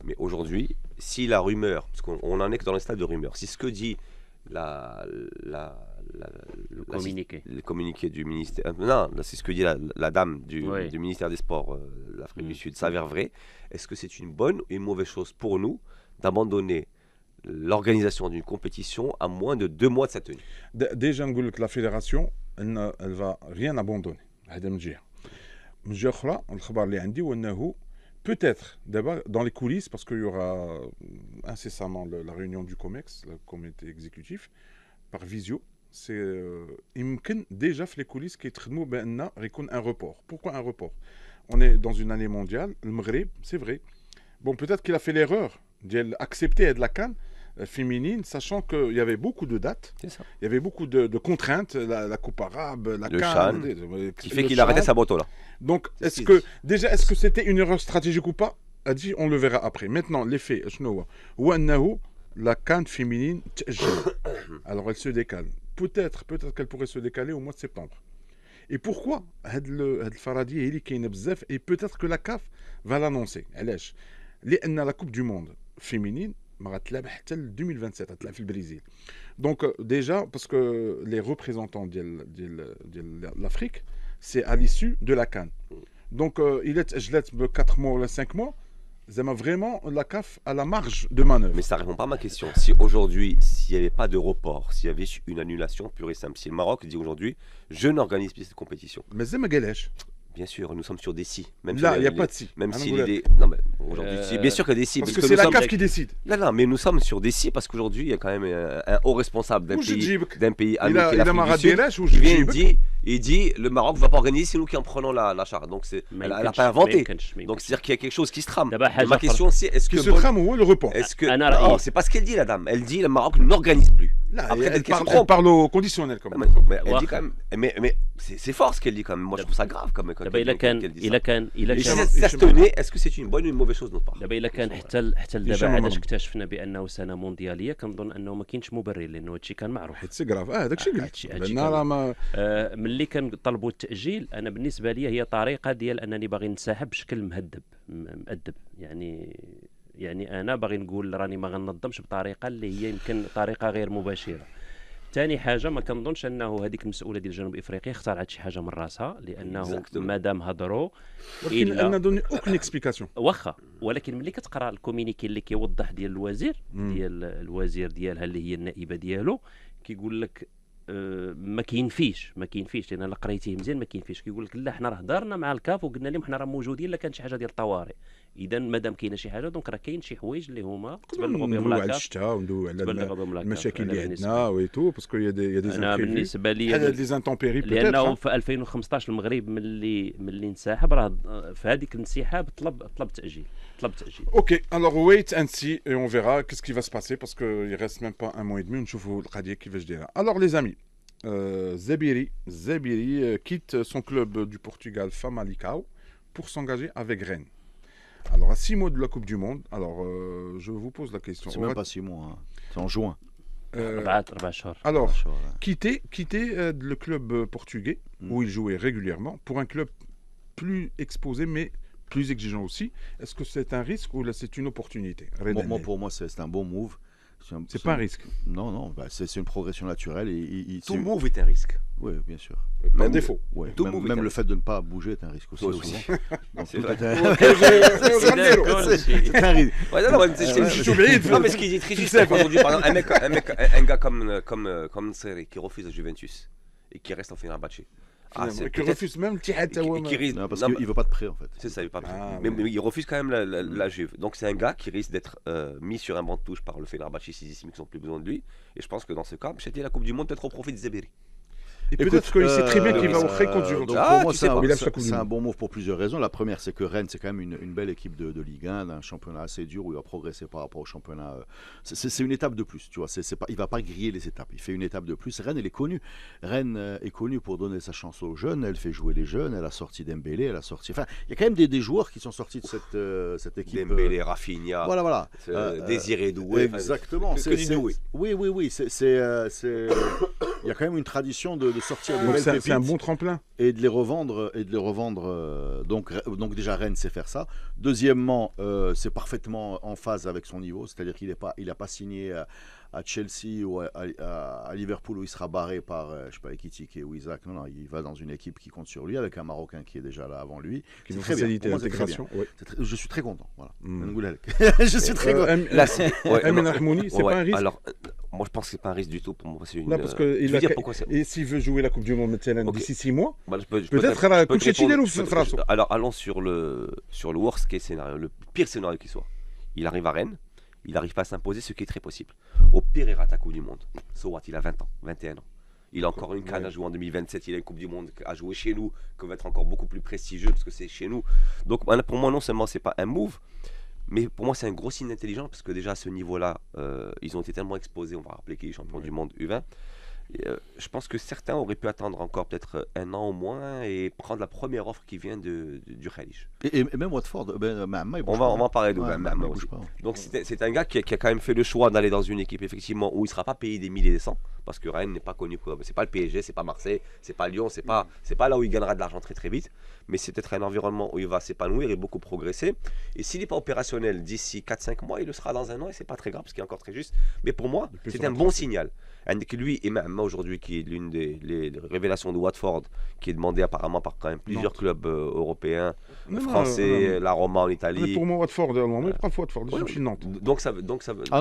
Mais aujourd'hui, si la rumeur, parce qu'on en est que dans le stade de rumeur, si ce que dit le communiqué du ministère, non, c'est ce que dit la dame du ministère des Sports de l'Afrique du Sud s'avère vrai, est-ce que c'est une bonne ou une mauvaise chose pour nous d'abandonner l'organisation d'une compétition à moins de 2 mois de sa tenue? Déjà نقول لك la fédération elle va rien abandonner. هذا من جهه. من جهه اخرى الخبر اللي عندي هو انه peut-être d'abord dans les coulisses parce qu'il y aura incessamment la réunion du COMEX, le comité exécutif par visio. C'est يمكن déjà في les coulisses كيتخدموا بان غيكون un report. Pourquoi un report? On est dans une année mondiale, le Maghreb, c'est vrai. Bon, peut-être qu'il a fait l'erreur d'accepter de la CAN féminine, sachant qu'il y avait beaucoup de dates, il y avait beaucoup de contraintes, la Coupe arabe, la CAN, qui fait qu'il arrêtait sa Botola. Donc, est-ce que c'était une erreur stratégique ou pas? A dit, on le verra après. Maintenant, les faits, la CAN féminine, alors elle se décale. Peut-être qu'elle pourrait se décaler au mois de septembre. Et pourquoi هاد الفرضيه هي اللي كاينه بزاف et peut-être que la CAF va l'annoncer. علاش؟ لان لا كوب دو موند فيمينين ما غتلعب حتى ل 2027 غتلعب في البرازيل. دونك ديجا باسكو لي ريبريزونطون ديال l'Afrique c'est à l'issue de la CAN. Donc il est تاجلت ب 4 mois ولا 5 mois. Zama vraiment la CAF a la marge de manœuvre. Mais ça répond pas à ma question. Si aujourd'hui, s'il n'y avait pas de report, s'il y avait une annulation pure et simple, si le Maroc dit aujourd'hui, je n'organise plus cette compétition. Mais Zama Galesh. Bien sûr, nous sommes sur des si. Même Là, si il n'y a pas de si. Même si l'idée. Non, mais aujourd'hui, si, bien sûr qu'il y a des si. Parce que c'est la CAF qui décide. Non, mais nous sommes sur des si parce qu'aujourd'hui, il y a quand même un haut responsable d'un pays ami qui est l'Afrique du Sud. Il vient, il dit le Maroc ne va pas organiser, c'est nous qui en prenons la charge. Donc, elle n'a pas inventé. Donc, c'est-à-dire qu'il y a quelque chose qui se trame. Ma question, c'est est-ce que. Qui se trame ou le report? Est-ce que. Non, c'est pas ce qu'elle dit, la dame. Elle dit le Maroc n'organise plus. Là, elle parle au conditionnel quand même. Mais elle dit quand même. Mais c'est fort ce qu'elle dit quand même. Moi, je trouve ça grave quand même. الا كان est-ce que c'est une bonne ou une mauvaise chose de notre part؟ دابا الا كان حتى لدابا علاش اكتشفنا بانه سنه موندياليه كنظن انه ما كاينش مبرر لانه هادشي كان معروف. حيت سي كراف داك الشيء قلت لان راه ما ملي كنطلبوا التاجيل انا بالنسبه لي هي طريقه ديال انني باغي نسحب بشكل مؤدب يعني انا باغي نقول راني ما غننظمش بطريقه اللي هي يمكن طريقه غير مباشره. ثاني حاجه ما كنظنش انه هذيك المسؤوله ديال جنوب افريقيا اخترعت شي حاجه من راسها لانه مادام هضروا ولكن انا دوني اوكن اكسبليكاسيون واخا ولكن ملي كتقرا الكومينيكي اللي كيوضح ديال الوزير ديالها اللي هي النائبه ديالو كيقول لك ما كاينفيش لان الا قريتيه مزيان ما كاينفيش كيقول لك لا حنا راه هضرنا مع الكاف وقلنا لهم حنا راه موجودين الا كانت شي حاجه ديال الطوارئ. اذا مادام كاينه شي حاجه دونك راه كاين شي حوايج اللي هما تبلغوا بهم على الشتاء وندويو على المشاكل اللي عندنا ويتو باسكو يا دي انا بالنسبه لي بحال هاد لي زانتومبيري لانه في 2015 المغرب ملي انسحب راه في هذيك الانسحاب طلب تاجيل. Ok, alors wait and see et on verra qu'est-ce qui va se passer parce qu'il ne reste même pas un mois et demi. On va voir qui va se dire. Alors les amis, Zebiri quitte son club du Portugal Famalicão pour s'engager avec Rennes. Alors à 6 mois de la Coupe du Monde, alors je vous pose la question. C'est même pas 6 mois, hein. C'est en juin. Alors, quitter le club portugais où il jouait régulièrement pour un club plus exposé mais plus exigeant aussi. Est-ce que c'est un risque ou là c'est une opportunité? Pour moi, c'est un bon move. C'est pas un risque. Non, c'est une progression naturelle. Tout move est un risque. Oui, bien sûr. Par défaut. Ouais, même le fait de ne pas bouger est un risque aussi. C'est vrai. C'est un risque. Non, mais ce qui est très juste, aujourd'hui, par exemple, un gars comme Nseri qui refuse à Juventus et qui reste en Fenerbahçe. Qui refuse même non, parce qu'il ne veut pas de prêt en fait. C'est ça, il veut pas de prêt. Mais il refuse quand même la Juve. Donc c'est un gars qui risque d'être mis sur un banc de touche par le Fenerbahçe s'ils estiment qu'ils n'ont plus besoin de lui. Et je pense que dans ce cas, c'était la Coupe du Monde peut-être au profit de Zebiri. Et peut-être qu'il sait très bien qu'il va au Rey contre Juventus. Pour moi, c'est un bon move pour plusieurs raisons. La première, c'est que Rennes, c'est quand même une belle équipe de Ligue 1, d'un championnat assez dur où il va progresser par rapport au championnat. C'est une étape de plus, tu vois. Il ne va pas griller les étapes. Il fait une étape de plus. Rennes, elle est connue. Rennes est connue pour donner sa chance aux jeunes. Elle fait jouer les jeunes. Elle a sorti Dembélé. Elle a sorti. Enfin, il y a quand même des joueurs qui sont sortis de cette équipe. Dembélé, Rafinha. Voilà. Désiré Doué. Exactement. Oui. Il y a quand même une tradition de sortir de belles pépites. C'est un bon tremplin. Et de les revendre. Donc déjà, Rennes sait faire ça. Deuxièmement, c'est parfaitement en phase avec son niveau. C'est-à-dire qu'il n'a pas signé à Chelsea ou à Liverpool où il sera barré par, je sais pas, Ekitike ou Isaac. Non, il va dans une équipe qui compte sur lui avec un Marocain qui est déjà là avant lui. Qui va faciliter l'intégration. Je suis très content. Voilà. Je suis très content. Amin Rahmouni, c'est pas un risque. Alors, moi je pense que c'est pas un risque du tout pour moi. C'est une. Non, parce que et s'il veut jouer la Coupe du Monde d'ici 6 mois, peut-être à alors allons sur le worst case scénario, le pire scénario qui soit. Il arrive à Rennes, il n'arrive pas à s'imposer, ce qui est très possible. Au pire, il rate la Coupe du Monde. So what, il a 20 ans, 21 ans. Il a encore une canne à jouer en 2027, il a une Coupe du Monde à jouer chez nous, qui va être encore beaucoup plus prestigieux parce que c'est chez nous. Donc pour moi, non seulement c'est pas un move, mais pour moi c'est un gros signe d'intelligence parce que déjà à ce niveau-là, ils ont été tellement exposés, on va rappeler qu'il est champion du monde U20. Je pense que certains auraient pu attendre encore peut-être un an au moins et prendre la première offre qui vient du Khalij. Et même Watford, Mahamma, il bouge On va pas. en parler de Ouais, Mahamma Mahamma, il aussi. bouge pas. Donc c'est un gars qui a quand même fait le choix d'aller dans une équipe effectivement où il ne sera pas payé des milliers et des cents, parce que Rennes n'est pas connu pour... C'est pas le PSG, c'est pas Marseille, c'est pas Lyon, c'est pas là où il gagnera de l'argent très très vite, mais c'est peut-être un environnement où il va s'épanouir et beaucoup progresser. Et s'il n'est pas opérationnel d'ici 4-5 mois, il le sera dans un an et c'est pas très grave, ce qui est encore très juste. Mais pour moi, peut c'est se un bon rattraper. signal. Que lui et Mahamma aujourd'hui, qui est l'une des les révélations de Watford, qui est demandé apparemment par quand même plusieurs Nantes. clubs européens, Non, non, français, non. la Roma en Mais Italie. pour moi, Watford, il prend Watford, Ouais, je suis Nantes. donc ça Ah pour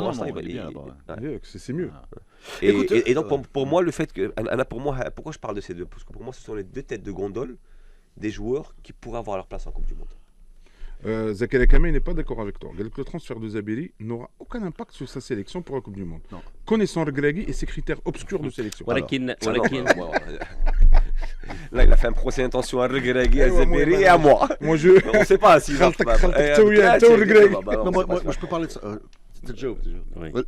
non, l'instant, non, il va- il est bien il- là-bas, ouais. C'est mieux. Et, Écoute, et donc pour moi le fait que Anna, pour moi, pourquoi je parle de ces deux, parce que pour moi ce sont les deux têtes de gondole des joueurs qui pourraient avoir leur place en Coupe du Monde. Zakaria Kameh n'est pas d'accord avec toi. Il dit que le transfert de Zabiri n'aura aucun impact sur sa sélection pour la Coupe du Monde. Non. Connaissant Regragui et ses critères obscurs de sélection. ولكن Ça, non, ولكن moi, là il a fait un procès d'intention à Regragui, à Zabiri et à moi. Moi, je. On ne sait pas si خلطك تو Regragui. Non, moi, je peux parler de ça. تتجاوب Oui.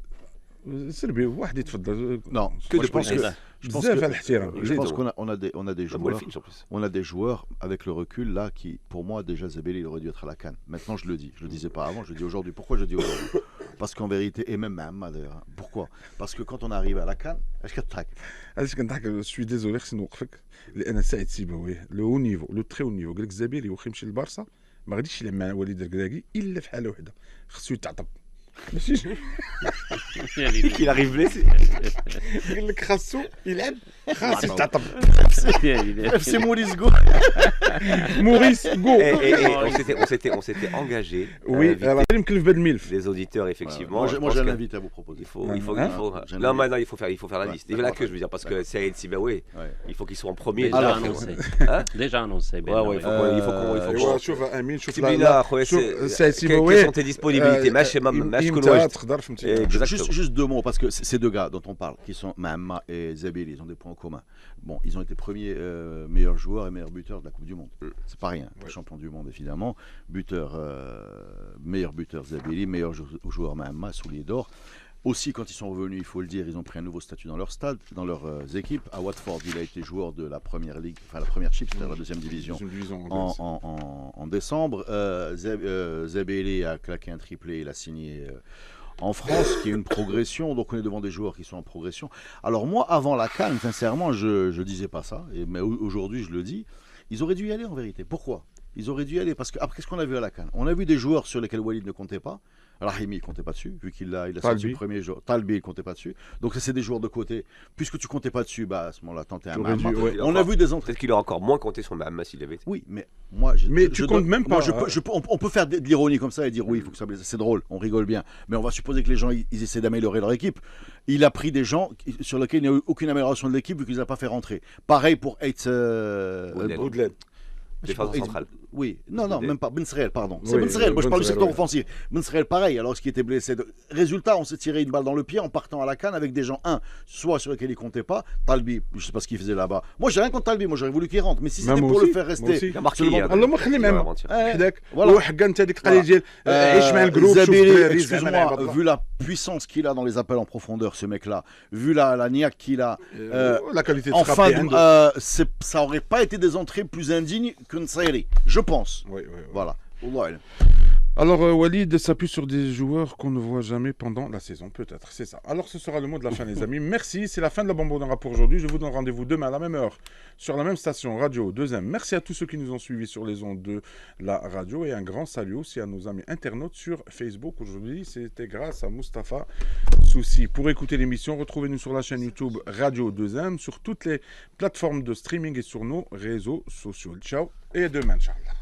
سربي واحد يتفضل. Non, Que moi, des je pense que politiques. بزاف على الاحترام. je pense qu'on a des Moi, le joueurs. film en plus. On a des joueurs avec le recul là qui, pour moi, déjà Zebeli, il aurait dû être à la CAN. Maintenant, je le dis. Je le disais pas avant, je le dis aujourd'hui. Pourquoi je le dis aujourd'hui? Parce qu'en vérité, et même Mahamma d'ailleurs. Pourquoi? Parce que quand on arrive à la CAN, est-ce que tu علاش كنضحك je suis désolé خصني نوقفك لان سعيد سيبويه لو هو نيفو لو تري هو نيفو قال لك الزبيري واخا يمشي للبارسا ما غاديش يلعب مع وليد الكراكي الا في حاله وحده خصو يتعطب ماشي Qu'il arrive blessé. قال لك خاصو يلعب خاصو يتعطب FC Maurice Go. موريس جو Et on s'était engagé. à وي inviter راه مكلف بهذا الملف les auditeurs effectivement. Moi, je j'ai pense que- l'invite à vous proposer. Il faut, Ah, il faut, hein il faut. J'ai Non, une maintenant il faut faire la Ouais, liste. Et là d'accord. que je veux dire, parce que Saïd Sibawé, Ouais. il faut qu'il soit en premier. Déjà Alors, annoncé. Hein Déjà annoncé. Ouais, ouais, il faut ايوا qu'on. شوف امين شوف Sibina, سعيد quelles سيبويه sont tes disponibilités? ماشي امتى كل تقدر فهمتي Exactement. Juste deux mots, parce que ces deux gars dont on parle, qui sont Mahamma et Zabili, ils ont des points communs. Bon, ils ont été premiers meilleurs joueurs et meilleurs buteurs de la Coupe du Monde. C'est pas rien. Ouais. Champion du monde, évidemment. Meilleur buteur Zabili, meilleur joueur Mahamma, soulier d'or. Aussi, quand ils sont revenus, il faut le dire, ils ont pris un nouveau statut dans leur stade, dans leurs équipes. À Watford, il a été joueur de la première ligue, enfin la première chip, c'est-à-dire la deuxième division. Deuxième division En décembre. Zabeli a claqué un triplé, il a signé en France, qui est une progression. Donc on est devant des joueurs qui sont en progression. Alors moi, avant la CAN, sincèrement, je disais pas ça, mais aujourd'hui je le dis, ils auraient dû y aller en vérité. Pourquoi? Ils auraient dû y aller parce que, après, qu'est-ce qu'on a vu à la CAN? On a vu des joueurs sur lesquels Walid ne comptait pas. Rahimi, il comptait pas dessus, vu qu'il a sorti le premier jour. Talbi, il comptait pas dessus. Donc ça, c'est des joueurs de côté. Puisque tu comptais pas dessus, bah à ce moment-là, tenter un T'aurais Mahamma. dû, ouais. On a vu des entrées. Peut-être qu'il a encore moins compté sur Mahamma s'il avait été. Oui, mais moi, Mais tu comptes même pas, moi, on peut faire de l'ironie comme ça et dire oui, il faut que ça, c'est drôle, on rigole bien. Mais on va supposer que les gens, ils essaient d'améliorer leur équipe. Il a pris des gens sur lesquels il n'y a eu aucune amélioration de l'équipe vu qu'il ne les a pas fait rentrer. Pareil pour Eitz. Woodland. Défenseur central. Oui, non, même pas. Ben Srel, pardon. C'est Oui, Ben Srel, moi je Ben parle du Srel, secteur ouais. offensif. Ben Srel, pareil, alors ce qui était blessé. Résultat, on s'est tiré une balle dans le pied en partant à la CAN avec des gens, soit sur lesquels il comptait pas. Talbi, je sais pas ce qu'il faisait là-bas. Moi j'ai rien contre Talbi, moi j'aurais voulu qu'il rentre. Mais si c'était Même pour aussi, le faire moi rester. aussi. Il a marqué sur le banc- hier. اللهم خلي Hier, معنا avant-hier. حداك voilà. وحق انت هذيك القضيه ديال عيش مع الجروب شوف Zabiri, الدراري زعما لعب excuse-moi, الله. vu la puissance qu'il a dans les appels en profondeur, ce mec-là, vu la niaque qu'il a, la qualité de en frappe fin est ça aurait pas été des entrées plus indignes que Nsayri, je pense. Oui. Voilà. Wallah alam. Alors Walid s'appuie sur des joueurs qu'on ne voit jamais pendant la saison, peut-être, c'est ça. Alors ce sera le mot de la fin les amis, merci, c'est la fin de la Bombonera pour aujourd'hui, je vous donne rendez-vous demain à la même heure, sur la même station, Radio 2M. Merci à tous ceux qui nous ont suivis sur les ondes de la radio et un grand salut aussi à nos amis internautes sur Facebook. Aujourd'hui, c'était grâce à Mustapha Soussi. Pour écouter l'émission, retrouvez-nous sur la chaîne YouTube Radio 2M, sur toutes les plateformes de streaming et sur nos réseaux sociaux. Ciao et à demain, Inch'Allah.